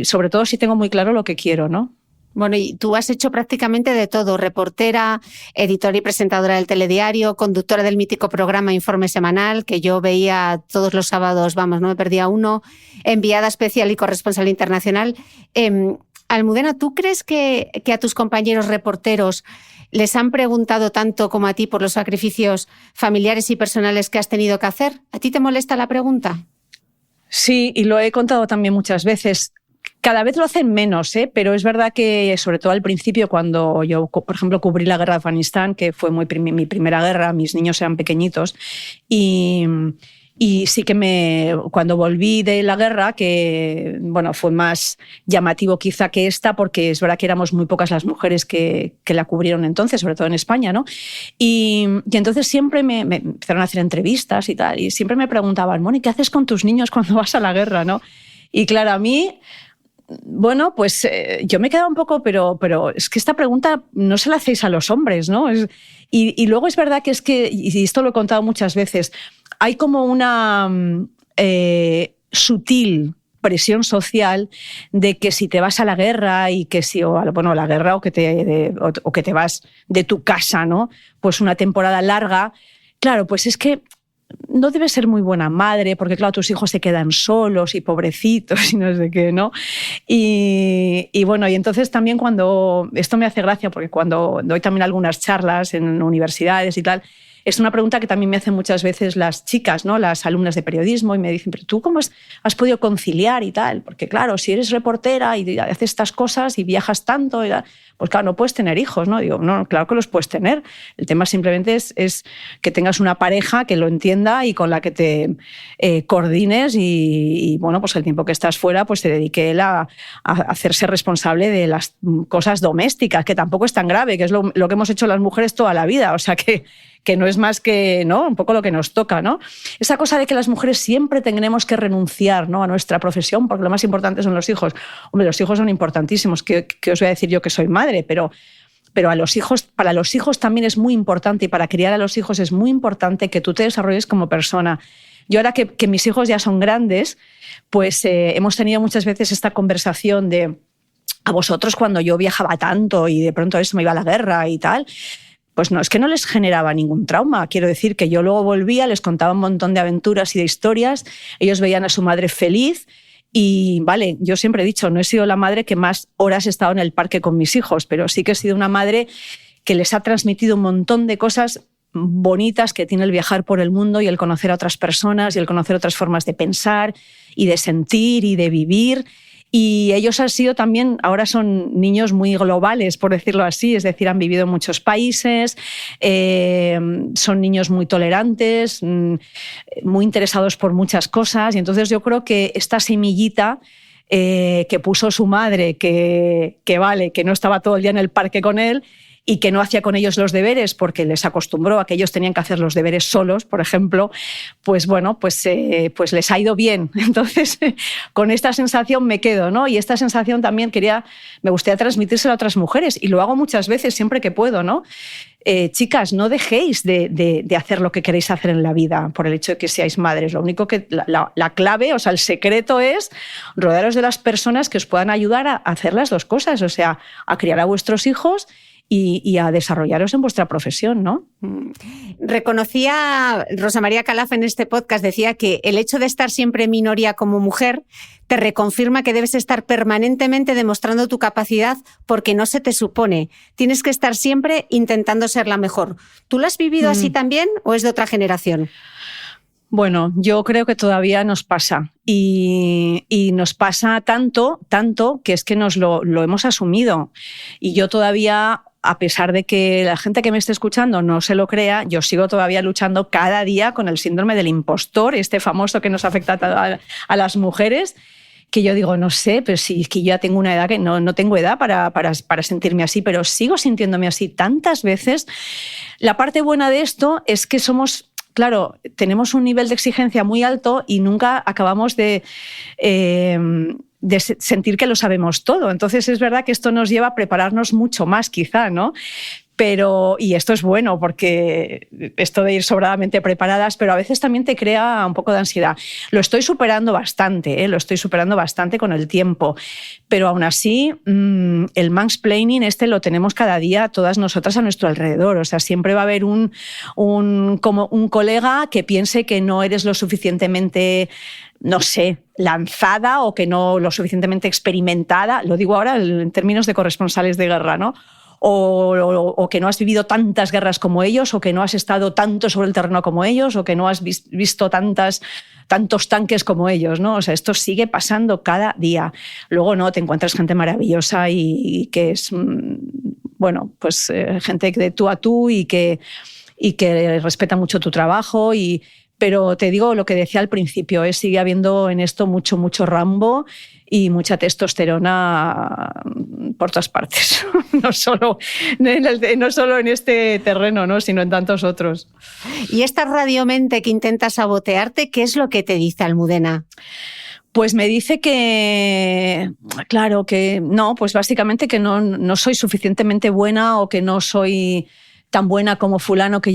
B: sobre todo si tengo muy claro lo que quiero, ¿no?
A: Bueno, y tú has hecho prácticamente de todo: reportera, editora y presentadora del telediario, conductora del mítico programa Informe Semanal, que yo veía todos los sábados, vamos, no me perdía uno, enviada especial y corresponsal internacional. Almudena, ¿tú crees que a tus compañeros reporteros les han preguntado tanto como a ti por los sacrificios familiares y personales que has tenido que hacer? ¿A ti te molesta la pregunta?
B: Sí, y lo he contado también muchas veces. Cada vez lo hacen menos, pero es verdad que, sobre todo al principio, cuando yo, por ejemplo, cubrí la guerra de Afganistán, que fue mi primera guerra, mis niños eran pequeñitos, y sí que cuando volví de la guerra, que bueno, fue más llamativo quizá que esta, porque es verdad que éramos muy pocas las mujeres que la cubrieron entonces, sobre todo en España, ¿no? Y entonces siempre me empezaron a hacer entrevistas y tal, y siempre me preguntaban, Moni, ¿qué haces con tus niños cuando vas a la guerra, no? Y claro, a mí, bueno, pues yo me quedaba un poco, pero es que esta pregunta no se la hacéis a los hombres, ¿no? Y luego es verdad que y esto lo he contado muchas veces, hay como una sutil presión social de que si te vas a la guerra y que la guerra o que te vas de tu casa, ¿no? Pues una temporada larga, claro, pues es que no debes ser muy buena madre, porque claro, tus hijos se quedan solos y pobrecitos y no sé qué, ¿no? Y bueno, y entonces también esto me hace gracia, porque cuando doy también algunas charlas en universidades y tal, es una pregunta que también me hacen muchas veces las chicas, ¿no? Las alumnas de periodismo, y me dicen, pero ¿tú cómo has podido conciliar y tal? Porque claro, si eres reportera y haces estas cosas y viajas tanto, pues claro, no puedes tener hijos, ¿no? Digo, no, claro que los puedes tener. El tema simplemente es que tengas una pareja que lo entienda y con la que te coordines y bueno, pues el tiempo que estás fuera, pues te dedique él a hacerse responsable de las cosas domésticas, que tampoco es tan grave, que es lo que hemos hecho las mujeres toda la vida. O sea que no es más que, ¿no?, un poco lo que nos toca, ¿no? Esa cosa de que las mujeres siempre tendremos que renunciar, ¿no?, a nuestra profesión porque lo más importante son los hijos. Hombre, los hijos son importantísimos. ¿Qué os voy a decir yo que soy madre? Pero para los hijos también es muy importante, y para criar a los hijos es muy importante que tú te desarrolles como persona. Yo ahora que mis hijos ya son grandes, pues hemos tenido muchas veces esta conversación de a vosotros cuando yo viajaba tanto y de pronto eso me iba a la guerra y tal. pues no, es que no les generaba ningún trauma. Quiero decir que yo luego volvía, les contaba un montón de aventuras y de historias, ellos veían a su madre feliz y, vale, yo siempre he dicho, no he sido la madre que más horas he estado en el parque con mis hijos, pero sí que he sido una madre que les ha transmitido un montón de cosas bonitas que tiene el viajar por el mundo y el conocer a otras personas y el conocer otras formas de pensar y de sentir y de vivir. Y ellos han sido también, ahora son niños muy globales, por decirlo así, es decir, han vivido en muchos países, son niños muy tolerantes, muy interesados por muchas cosas. Y entonces yo creo que esta semillita que puso su madre, que no estaba todo el día en el parque con él, y que no hacía con ellos los deberes porque les acostumbró a que ellos tenían que hacer los deberes solos, por ejemplo, pues bueno, pues les ha ido bien. Entonces, con esta sensación me quedo, ¿no? Y esta sensación también me gustaría transmitírsela a otras mujeres, y lo hago muchas veces, siempre que puedo, ¿no? Chicas, no dejéis de hacer lo que queréis hacer en la vida por el hecho de que seáis madres. Lo único que la clave, o sea, el secreto es rodearos de las personas que os puedan ayudar a hacer las dos cosas, o sea, a criar a vuestros hijos y a desarrollaros en vuestra profesión, ¿no?
A: Reconocía Rosa María Calaf en este podcast, decía que el hecho de estar siempre en minoría como mujer te reconfirma que debes estar permanentemente demostrando tu capacidad porque no se te supone. Tienes que estar siempre intentando ser la mejor. ¿Tú lo has vivido así también o es de otra generación?
B: Bueno, yo creo que todavía nos pasa y nos pasa tanto que es que nos lo hemos asumido. Y yo todavía, a pesar de que la gente que me esté escuchando no se lo crea, yo sigo todavía luchando cada día con el síndrome del impostor, este famoso que nos afecta a las mujeres, que yo digo, no sé, pero sí, es que yo ya tengo una edad que no tengo edad para sentirme así, pero sigo sintiéndome así tantas veces. La parte buena de esto es que claro, tenemos un nivel de exigencia muy alto y nunca acabamos de sentir que lo sabemos todo. Entonces es verdad que esto nos lleva a prepararnos mucho más, quizá, ¿no? Y esto es bueno porque esto de ir sobradamente preparadas, pero a veces también te crea un poco de ansiedad. Lo estoy superando bastante, lo estoy superando bastante con el tiempo, pero aún así el mansplaining lo tenemos cada día todas nosotras a nuestro alrededor. O sea, siempre va a haber un colega que piense que no eres lo suficientemente, no sé, lanzada o que no lo suficientemente experimentada. Lo digo ahora en términos de corresponsales de guerra, ¿no? O que no has vivido tantas guerras como ellos, o que no has estado tanto sobre el terreno como ellos, o que no has visto tantos tanques como ellos, ¿no? O sea, esto sigue pasando cada día. Luego, ¿no? Te encuentras gente maravillosa y que es, bueno, pues gente de tú a tú y que respeta mucho tu trabajo pero te digo lo que decía al principio, sigue habiendo en esto mucho Rambo y mucha testosterona por todas partes, no solo en este terreno, ¿no? Sino en tantos otros.
A: ¿Y esta radiomente que intenta sabotearte, qué es lo que te dice Almudena?
B: Pues me dice que, claro, que no, pues básicamente que no soy suficientemente buena o que no soy tan buena como fulano que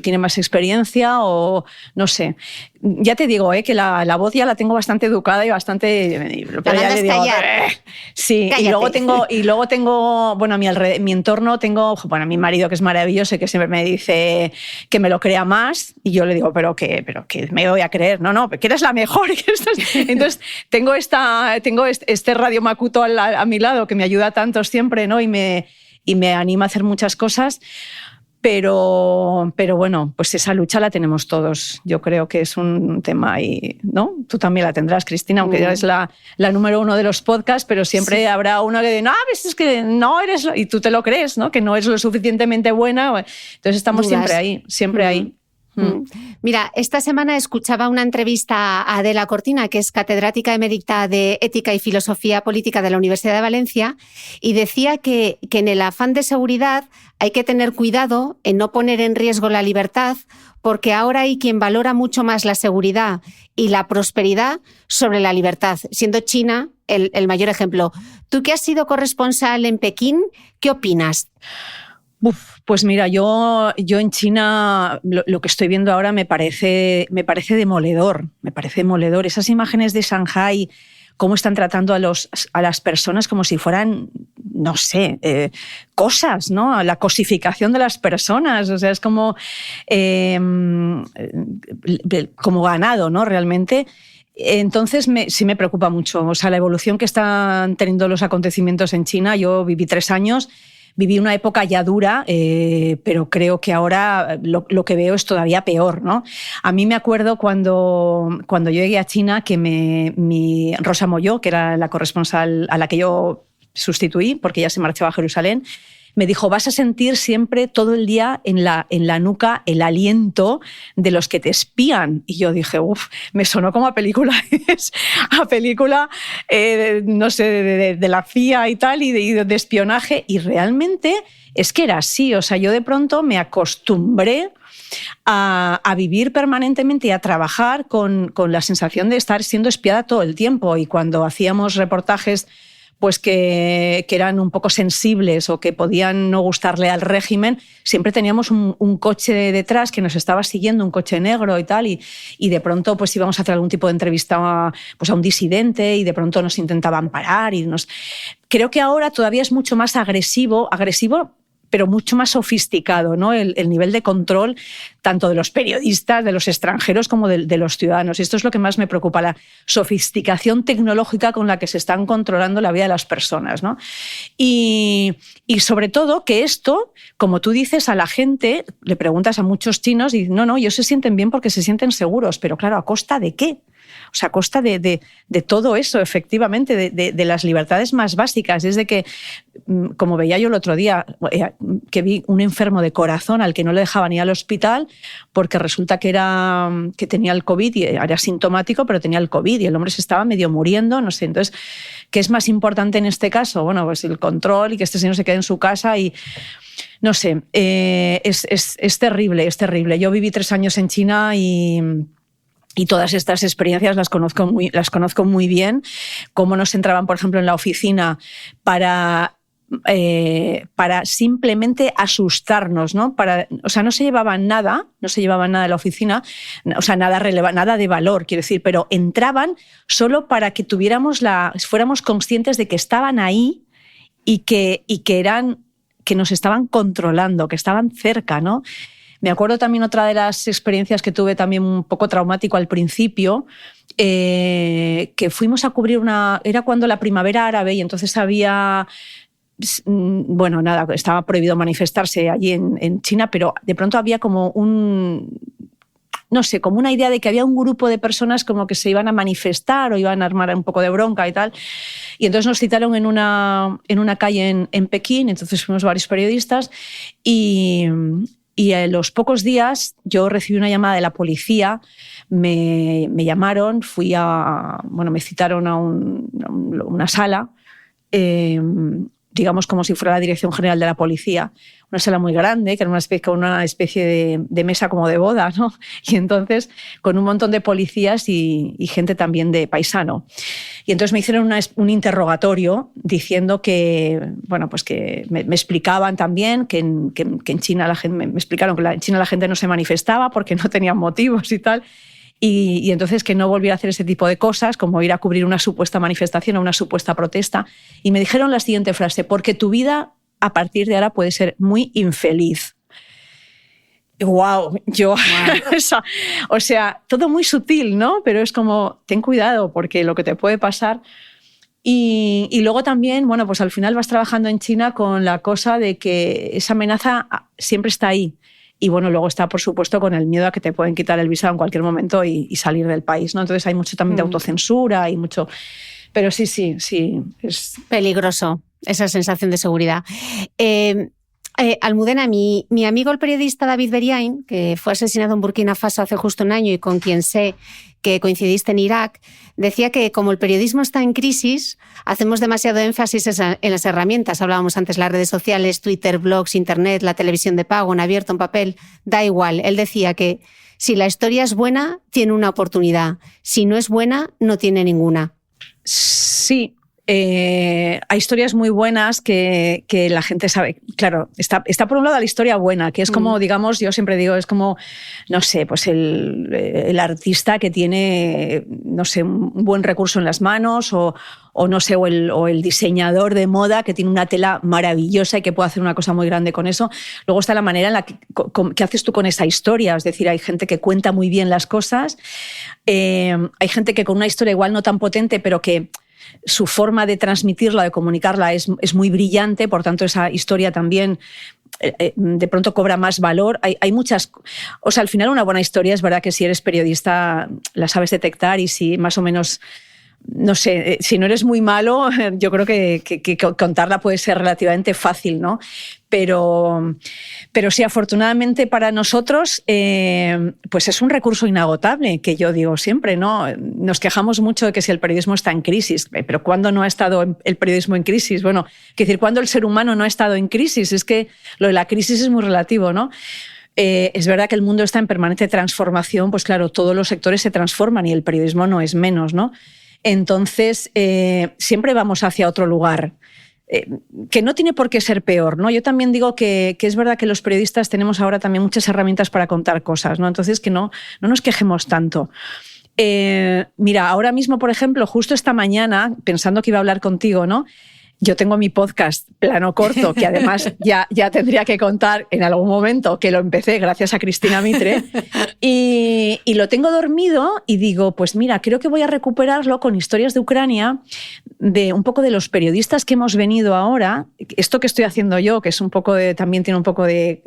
B: tiene más experiencia, o no sé. Ya te digo, que la voz ya la tengo bastante educada y bastante...
A: Pero ya le digo,
B: sí, y luego tengo, bueno, mi entorno tengo, bueno, mi marido, que es maravilloso y que siempre me dice que me lo crea más, y yo le digo, pero que me voy a creer, no, que eres la mejor. Entonces tengo este Radio Makuto a mi lado que me ayuda tanto siempre, ¿no? Y me anima a hacer muchas cosas, pero bueno, pues esa lucha la tenemos todos. Yo creo que es un tema y, ¿no? Tú también la tendrás, Cristina, aunque eres la número uno de los podcasts, pero siempre habrá uno que dice, no, es que no eres, y tú te lo crees, ¿no? Que no eres lo suficientemente buena. Entonces estamos siempre ahí.
A: Mira, esta semana escuchaba una entrevista a Adela Cortina, que es catedrática emérita de Ética y Filosofía Política de la Universidad de Valencia, y decía que en el afán de seguridad hay que tener cuidado en no poner en riesgo la libertad, porque ahora hay quien valora mucho más la seguridad y la prosperidad sobre la libertad, siendo China el mayor ejemplo. Tú que has sido corresponsal en Pekín, ¿qué opinas?
B: Pues mira, yo en China lo que estoy viendo ahora me parece demoledor. Me parece demoledor. Esas imágenes de Shanghái cómo están tratando a las personas como si fueran, no sé, cosas, ¿no? La cosificación de las personas, o sea, es como ganado, ¿no? Realmente. Entonces sí me preocupa mucho, o sea, la evolución que están teniendo los acontecimientos en China. Yo viví 3 años, viví una época ya dura, pero creo que ahora lo que veo es todavía peor, ¿no? A mí me acuerdo cuando yo llegué a China que mi Rosa Moyó, que era la corresponsal a la que yo sustituí, porque ella se marchaba a Jerusalén, me dijo, vas a sentir siempre todo el día en la nuca el aliento de los que te espían. Y yo dije, me sonó como a película, no sé, de la CIA y tal, y de espionaje. Y realmente es que era así. O sea, yo de pronto me acostumbré a vivir permanentemente y a trabajar con la sensación de estar siendo espiada todo el tiempo. Y cuando hacíamos reportajes pues que eran un poco sensibles o que podían no gustarle al régimen, siempre teníamos un coche detrás que nos estaba siguiendo, un coche negro y tal, y de pronto pues íbamos a hacer algún tipo de entrevista pues a un disidente y de pronto nos intentaban parar. Creo que ahora todavía es mucho más agresivo, pero mucho más sofisticado, ¿no? El nivel de control tanto de los periodistas, de los extranjeros, como de los ciudadanos. Y esto es lo que más me preocupa, la sofisticación tecnológica con la que se están controlando la vida de las personas, ¿no? Y sobre todo que esto, como tú dices, a la gente, le preguntas a muchos chinos y no, ellos se sienten bien porque se sienten seguros, pero claro, ¿a costa de qué? O sea, a costa de todo eso, efectivamente, de las libertades más básicas. Desde que, como veía yo el otro día, que vi un enfermo de corazón al que no le dejaban ir al hospital porque resulta que tenía el COVID y era sintomático, pero tenía el COVID y el hombre se estaba medio muriendo, no sé. Entonces, ¿qué es más importante en este caso? Bueno, pues el control y que este señor se quede en su casa y... No sé, es terrible, es terrible. Yo viví 3 años en China y todas estas experiencias las conozco muy bien. Cómo nos entraban, por ejemplo, en la oficina para simplemente asustarnos, ¿no? O sea, no se llevaban nada de la oficina, o sea, nada de valor, quiero decir, pero entraban solo para que fuéramos conscientes de que estaban ahí y que nos estaban controlando, que estaban cerca, ¿no? Me acuerdo también otra de las experiencias que tuve también un poco traumático al principio, que fuimos a cubrir era cuando la primavera árabe y entonces había... Bueno, nada, estaba prohibido manifestarse allí en China, pero de pronto había como como una idea de que había un grupo de personas como que se iban a manifestar o iban a armar un poco de bronca y tal. Y entonces nos citaron en una calle en Pekín, entonces fuimos varios periodistas y a los pocos días yo recibí una llamada de la policía, me llamaron, me citaron a una sala, digamos como si fuera la Dirección General de la Policía, una sala muy grande, que era una especie de mesa como de boda, ¿no? Y entonces con un montón de policías y gente también de paisano. Y entonces me hicieron un interrogatorio diciendo que, bueno, pues que me explicaban también que en China la gente, me explicaron que en China la gente no se manifestaba porque no tenían motivos y tal. Y entonces que no volviera a hacer ese tipo de cosas, como ir a cubrir una supuesta manifestación o una supuesta protesta. Y me dijeron la siguiente frase: porque tu vida a partir de ahora puede ser muy infeliz. ¡Wow! O sea, todo muy sutil, ¿no? Pero es como, ten cuidado porque lo que te puede pasar... Y luego también, bueno, pues al final vas trabajando en China con la cosa de que esa amenaza siempre está ahí. Y bueno, luego está, por supuesto, con el miedo a que te pueden quitar el visado en cualquier momento y salir del país, ¿no? Entonces hay mucho también de autocensura y mucho... Pero sí, es...
A: Peligroso esa sensación de seguridad. Almudena, mi amigo el periodista David Beriain, que fue asesinado en Burkina Faso hace justo 1 año y con quien sé que coincidiste en Irak, decía que como el periodismo está en crisis, hacemos demasiado énfasis en las herramientas. Hablábamos antes, las redes sociales, Twitter, blogs, internet, la televisión de pago, en abierto, en papel, da igual. Él decía que si la historia es buena, tiene una oportunidad. Si no es buena, no tiene ninguna.
B: Sí, Hay historias muy buenas que la gente sabe. Claro, está por un lado la historia buena, que es como, digamos, yo siempre digo, es como, no sé, pues el artista que tiene, no sé, un buen recurso en las manos o no sé, o el diseñador de moda que tiene una tela maravillosa y que puede hacer una cosa muy grande con eso. Luego está la manera en la que haces tú con esa historia. Es decir, hay gente que cuenta muy bien las cosas, hay gente que con una historia igual no tan potente, pero que su forma de transmitirla, de comunicarla es muy brillante, por tanto esa historia también de pronto cobra más valor. Hay muchas... O sea, al final una buena historia es verdad que si eres periodista la sabes detectar y si más o menos... No sé, si no eres muy malo, yo creo que contarla puede ser relativamente fácil, ¿no? Pero sí, afortunadamente para nosotros, pues es un recurso inagotable, que yo digo siempre, ¿no? Nos quejamos mucho de que si el periodismo está en crisis, pero ¿cuándo no ha estado el periodismo en crisis? Bueno, quiero decir, ¿cuándo el ser humano no ha estado en crisis? Es que lo de la crisis es muy relativo, ¿no? Es verdad que el mundo está en permanente transformación, pues claro, todos los sectores se transforman y el periodismo no es menos, ¿no? Entonces, siempre vamos hacia otro lugar, que no tiene por qué ser peor, ¿no? Yo también digo que es verdad que los periodistas tenemos ahora también muchas herramientas para contar cosas, ¿no? Entonces, que no nos quejemos tanto. Mira, ahora mismo, por ejemplo, justo esta mañana, pensando que iba a hablar contigo, ¿no? Yo tengo mi podcast Plano Corto, que además ya tendría que contar en algún momento, que lo empecé gracias a Cristina Mitre, y lo tengo dormido y digo, pues mira, creo que voy a recuperarlo con historias de Ucrania, de un poco de los periodistas que hemos venido ahora, esto que estoy haciendo yo, que es un poco también tiene un poco de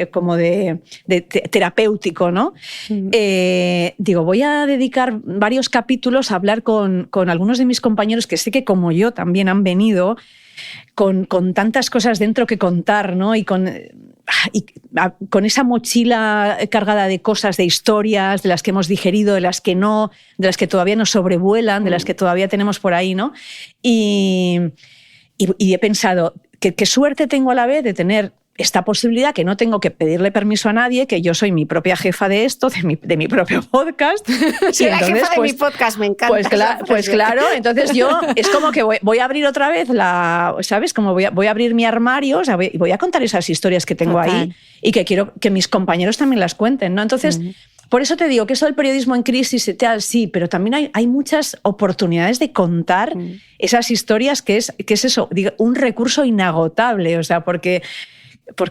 B: terapéutico, ¿no? Digo, voy a dedicar varios capítulos a hablar con algunos de mis compañeros que sé que como yo también han venido con tantas cosas dentro que contar, ¿no? Y con esa mochila cargada de cosas, de historias, de las que hemos digerido, de las que no, de las que todavía nos sobrevuelan, de las que todavía tenemos por ahí, ¿no? Y he pensado, qué suerte tengo a la vez de tener esta posibilidad, que no tengo que pedirle permiso a nadie, que yo soy mi propia jefa de esto, de mi propio podcast.
A: Soy la jefa de mi podcast, me encanta.
B: Pues claro, entonces yo es como que voy a abrir otra vez ¿sabes? Como voy a abrir mi armario, o sea, voy a contar esas historias que tengo ahí y que quiero que mis compañeros también las cuenten, ¿no? Entonces, por eso te digo que eso del periodismo en crisis y tal, sí, pero también hay muchas oportunidades de contar esas historias que es eso, digo, un recurso inagotable, o sea, porque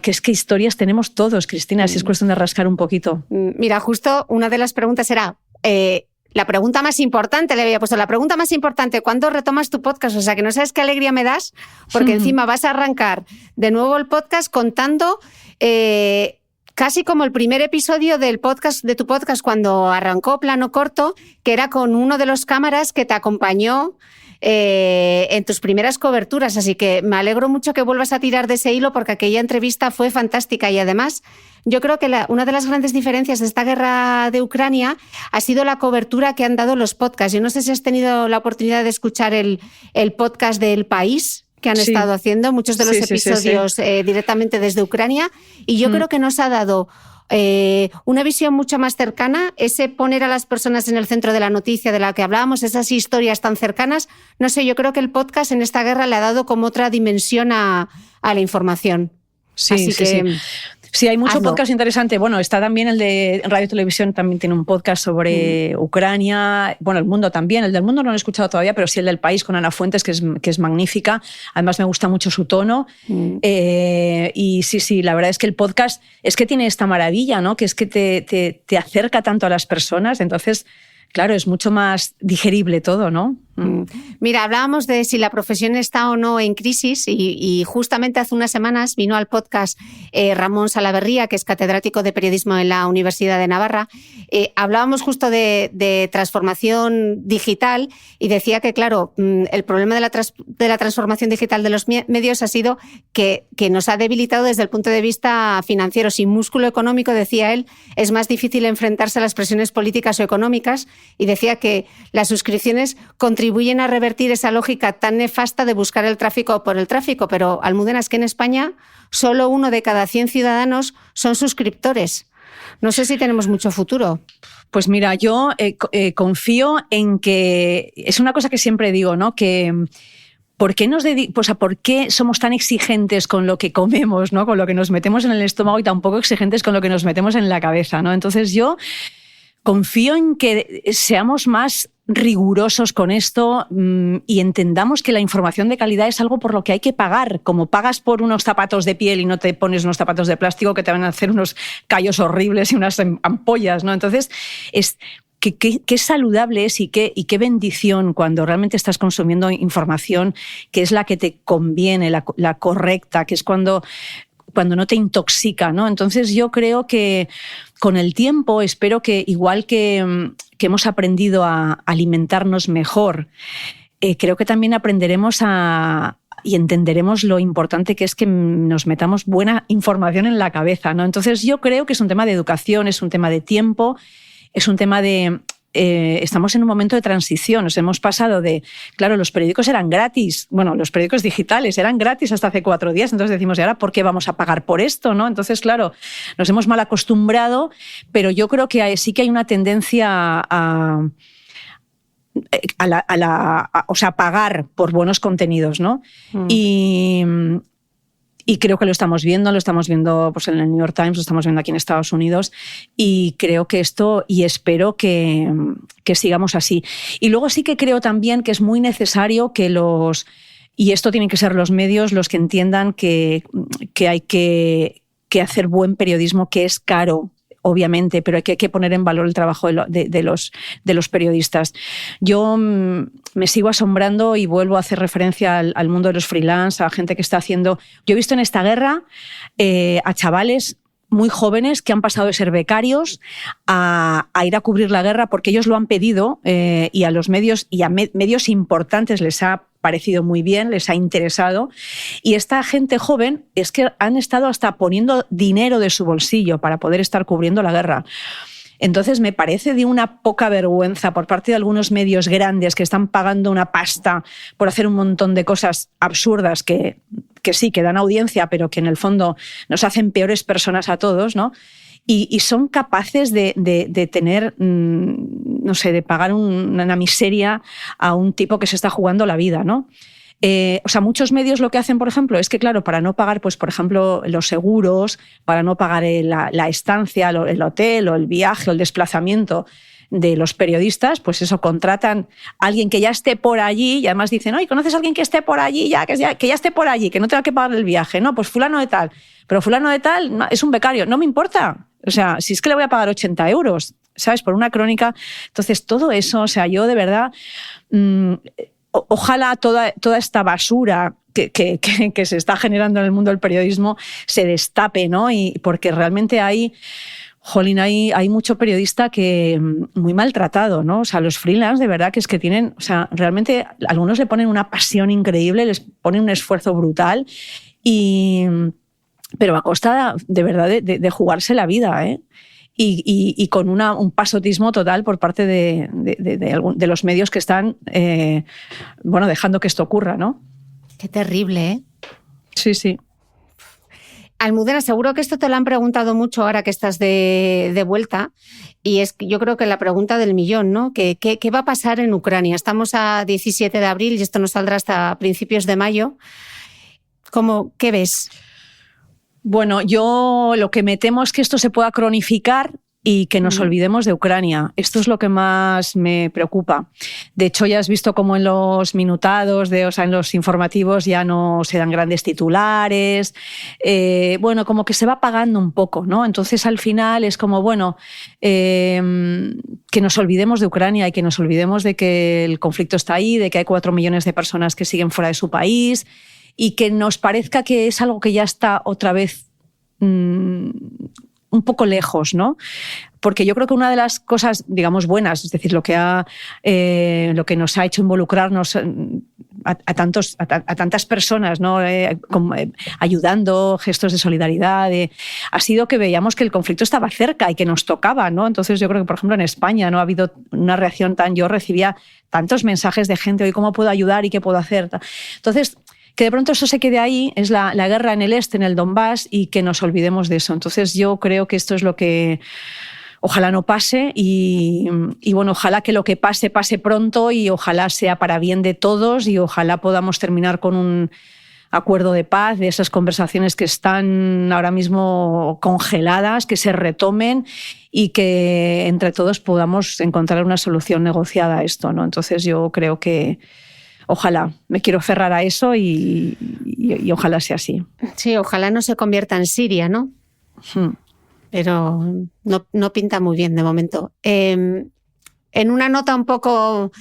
B: es que historias tenemos todos, Cristina, si es cuestión de rascar un poquito.
A: Mira, justo una de las preguntas era la pregunta más importante, le había puesto la pregunta más importante, ¿cuándo retomas tu podcast? O sea, que no sabes qué alegría me das, porque encima vas a arrancar de nuevo el podcast contando casi como el primer episodio del podcast, de tu podcast cuando arrancó Plano Corto, que era con uno de los cámaras que te acompañó en tus primeras coberturas, así que me alegro mucho que vuelvas a tirar de ese hilo porque aquella entrevista fue fantástica y además yo creo que una de las grandes diferencias de esta guerra de Ucrania ha sido la cobertura que han dado los podcasts. Yo no sé si has tenido la oportunidad de escuchar el podcast del País que han estado haciendo, muchos de los episodios directamente desde Ucrania, y yo creo que nos ha dado una visión mucho más cercana, ese poner a las personas en el centro de la noticia de la que hablábamos, esas historias tan cercanas. No sé, yo creo que el podcast en esta guerra le ha dado como otra dimensión a la información.
B: Sí, hay mucho podcast interesante. Bueno, está también el de Radio Televisión, también tiene un podcast sobre Ucrania. Bueno, El Mundo también. El del Mundo no lo he escuchado todavía, pero sí el del País con Ana Fuentes, que es magnífica. Además, me gusta mucho su tono. Y sí, la verdad es que el podcast es que tiene esta maravilla, ¿no? Que es que te acerca tanto a las personas. Entonces, claro, es mucho más digerible todo, ¿no?
A: Mira, hablábamos de si la profesión está o no en crisis y justamente hace unas semanas vino al podcast Ramón Salaverría, que es catedrático de periodismo en la Universidad de Navarra. Hablábamos justo de transformación digital y decía que, claro, el problema de la transformación digital de los medios ha sido que nos ha debilitado desde el punto de vista financiero. Sin músculo económico, decía él, es más difícil enfrentarse a las presiones políticas o económicas, y decía que las suscripciones contribuyen a revertir esa lógica tan nefasta de buscar el tráfico por el tráfico. Pero, Almudena, es que en España solo 1 de cada 100 ciudadanos son suscriptores. No sé si tenemos mucho futuro.
B: Pues mira, yo confío en que... Es una cosa que siempre digo, ¿no? Que ¿por qué somos tan exigentes con lo que comemos, ¿no? Con lo que nos metemos en el estómago y tan poco exigentes con lo que nos metemos en la cabeza, ¿no? Entonces yo confío en que seamos más rigurosos con esto y entendamos que la información de calidad es algo por lo que hay que pagar. Como pagas por unos zapatos de piel y no te pones unos zapatos de plástico que te van a hacer unos callos horribles y unas ampollas, ¿no? Entonces, qué saludable es y qué bendición cuando realmente estás consumiendo información que es la que te conviene, la correcta, que es cuando no te intoxica, ¿no? Entonces yo creo que con el tiempo espero que igual que hemos aprendido a alimentarnos mejor, creo que también aprenderemos y entenderemos lo importante que es que nos metamos buena información en la cabeza, ¿no? Entonces yo creo que es un tema de educación, es un tema de tiempo, es un tema de... estamos en un momento de transición. Nos hemos pasado claro, los periódicos eran gratis, los periódicos digitales eran gratis hasta hace 4 días, entonces decimos, ¿y ahora por qué vamos a pagar por esto, ¿no? Entonces, claro, nos hemos mal acostumbrado, pero yo creo que sí que hay una tendencia a pagar por buenos contenidos, ¿no? Y creo que lo estamos viendo pues en el New York Times, lo estamos viendo aquí en Estados Unidos, y creo que espero que sigamos así. Y luego sí que creo también que es muy necesario que y esto tienen que ser los medios los que entiendan que hay que hacer buen periodismo, que es caro, obviamente, pero hay que poner en valor el trabajo de los periodistas. Yo me sigo asombrando y vuelvo a hacer referencia al mundo de los freelance, a gente que está haciendo... Yo he visto en esta guerra a chavales muy jóvenes que han pasado de ser becarios a ir a cubrir la guerra porque ellos lo han pedido y a los medios medios importantes les ha parecido muy bien, les ha interesado, y esta gente joven es que han estado hasta poniendo dinero de su bolsillo para poder estar cubriendo la guerra. Entonces me parece de una poca vergüenza por parte de algunos medios grandes que están pagando una pasta por hacer un montón de cosas absurdas que sí, que dan audiencia, pero que en el fondo nos hacen peores personas a todos, ¿no? Y son capaces de tener, no sé, de pagar una miseria a un tipo que se está jugando la vida, ¿no? Muchos medios lo que hacen, por ejemplo, es que, claro, para no pagar, pues, por ejemplo, los seguros, para no pagar la estancia, el hotel o el viaje o el desplazamiento de los periodistas, pues eso, contratan a alguien que ya esté por allí y además dicen, oye, ¿conoces a alguien que esté por allí? Que ya esté por allí, que no tenga que pagar el viaje. No, pues fulano de tal. Pero fulano de tal es un becario. No me importa. O sea, si es que le voy a pagar 80 euros, ¿sabes? Por una crónica. Entonces, todo eso, o sea, yo de verdad... ojalá toda esta basura que se está generando en el mundo del periodismo se destape, ¿no? Y porque realmente hay mucho periodista que muy maltratado, ¿no? O sea, los freelance de verdad que es que tienen, o sea, realmente algunos le ponen una pasión increíble, les ponen un esfuerzo brutal, pero a costa de verdad de jugarse la vida, ¿eh? Y con un pasotismo total por parte de los medios que están dejando que esto ocurra, ¿no?
A: Qué terrible, ¿eh?
B: Sí, sí.
A: Almudena, seguro que esto te lo han preguntado mucho ahora que estás de vuelta, y es yo creo que la pregunta del millón, ¿no? ¿Qué va a pasar en Ucrania? Estamos a 17 de abril y esto no saldrá hasta principios de mayo. ¿Qué ves?
B: Bueno, yo lo que me temo es que esto se pueda cronificar y que nos olvidemos de Ucrania. Esto es lo que más me preocupa. De hecho, ya has visto cómo en los minutados, en los informativos ya no se dan grandes titulares. Como que se va apagando un poco, ¿no? Entonces, al final es como, que nos olvidemos de Ucrania y que nos olvidemos de que el conflicto está ahí, de que hay 4 millones de personas que siguen fuera de su país y que nos parezca que es algo que ya está otra vez un poco lejos, ¿no? Porque yo creo que una de las cosas, digamos, buenas, es decir, lo que nos ha hecho involucrarnos a tantas personas, ¿no? Ayudando, gestos de solidaridad, ha sido que veíamos que el conflicto estaba cerca y que nos tocaba, ¿no? Entonces yo creo que, por ejemplo, en España no ha habido una reacción yo recibía tantos mensajes de gente, hoy ¿cómo puedo ayudar y qué puedo hacer? Entonces, que de pronto eso se quede ahí, es la guerra en el este, en el Donbass, y que nos olvidemos de eso. Entonces yo creo que esto es lo que ojalá no pase y bueno, ojalá que lo que pase pronto y ojalá sea para bien de todos y ojalá podamos terminar con un acuerdo de paz, de esas conversaciones que están ahora mismo congeladas, que se retomen y que entre todos podamos encontrar una solución negociada a esto, ¿no? Entonces yo creo que ojalá, me quiero aferrar a eso y ojalá sea así.
A: Sí, ojalá no se convierta en Siria, ¿no? Pero no pinta muy bien de momento. En una nota un poco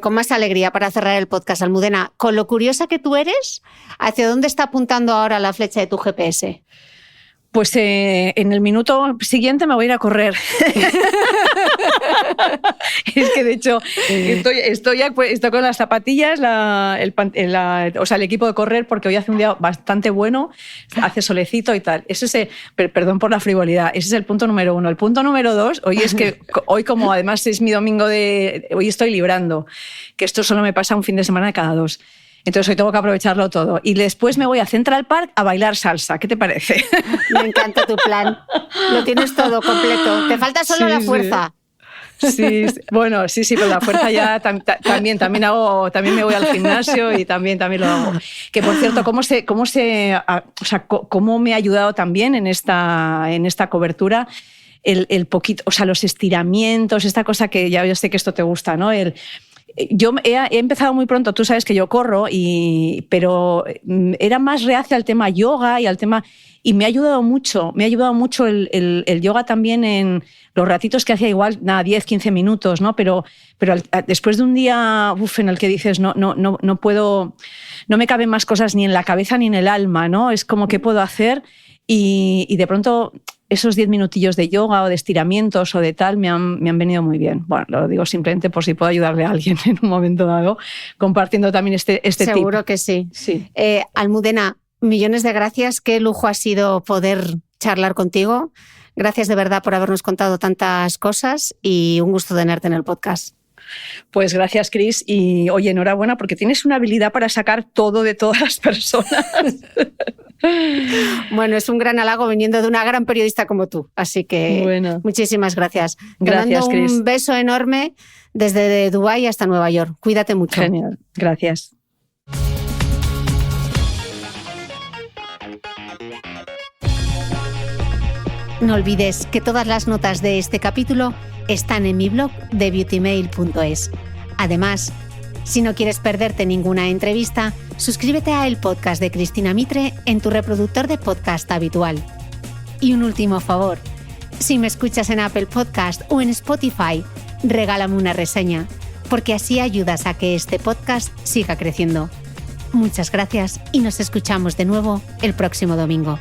A: con más alegría para cerrar el podcast, Almudena, con lo curiosa que tú eres, ¿hacia dónde está apuntando ahora la flecha de tu GPS?
B: Pues en el minuto siguiente me voy a ir a correr. Es que de hecho estoy con las zapatillas, el equipo de correr, porque hoy hace un día bastante bueno, hace solecito y tal. Perdón por la frivolidad, ese es el punto número 1. El punto número 2, hoy como además es mi domingo hoy estoy librando, que esto solo me pasa un fin de semana de cada 2. Entonces hoy tengo que aprovecharlo todo. Y después me voy a Central Park a bailar salsa. ¿Qué te parece?
A: Me encanta tu plan. Lo tienes todo completo. Te falta solo la fuerza.
B: Sí, bueno, sí, pero la fuerza ya también me voy al gimnasio y también lo hago. Que por cierto, cómo me ha ayudado también en esta cobertura el poquito, o sea, los estiramientos, esta cosa que ya yo sé que esto te gusta, ¿no? Yo he empezado muy pronto, tú sabes que yo corro, pero era más reacia al tema yoga y al tema... Y me ha ayudado mucho el yoga también en los ratitos que hacía, igual, 10, 15 minutos, ¿no? Pero después de un día en el que dices, no puedo, no me caben más cosas ni en la cabeza ni en el alma, ¿no? Es como, ¿qué puedo hacer? Y de pronto esos 10 minutillos de yoga o de estiramientos o de tal me han venido muy bien. Bueno, lo digo simplemente por si puedo ayudarle a alguien en un momento dado, compartiendo también este tip.
A: Seguro que sí. Almudena, millones de gracias. Qué lujo ha sido poder charlar contigo. Gracias de verdad por habernos contado tantas cosas y un gusto tenerte en el podcast.
B: Pues gracias, Cris. Y oye, enhorabuena porque tienes una habilidad para sacar todo de todas las personas.
A: Bueno, es un gran halago viniendo de una gran periodista como tú. Así que muchísimas gracias.
B: Gracias,
A: Te mando
B: Cris.
A: Un beso enorme desde Dubái hasta Nueva York. Cuídate mucho.
B: Genial. Gracias.
A: No olvides que todas las notas de este capítulo están en mi blog de beautymail.es. Además, si no quieres perderte ninguna entrevista, suscríbete a el podcast de Cristina Mitre en tu reproductor de podcast habitual. Y un último favor, si me escuchas en Apple Podcast o en Spotify, regálame una reseña, porque así ayudas a que este podcast siga creciendo. Muchas gracias y nos escuchamos de nuevo el próximo domingo.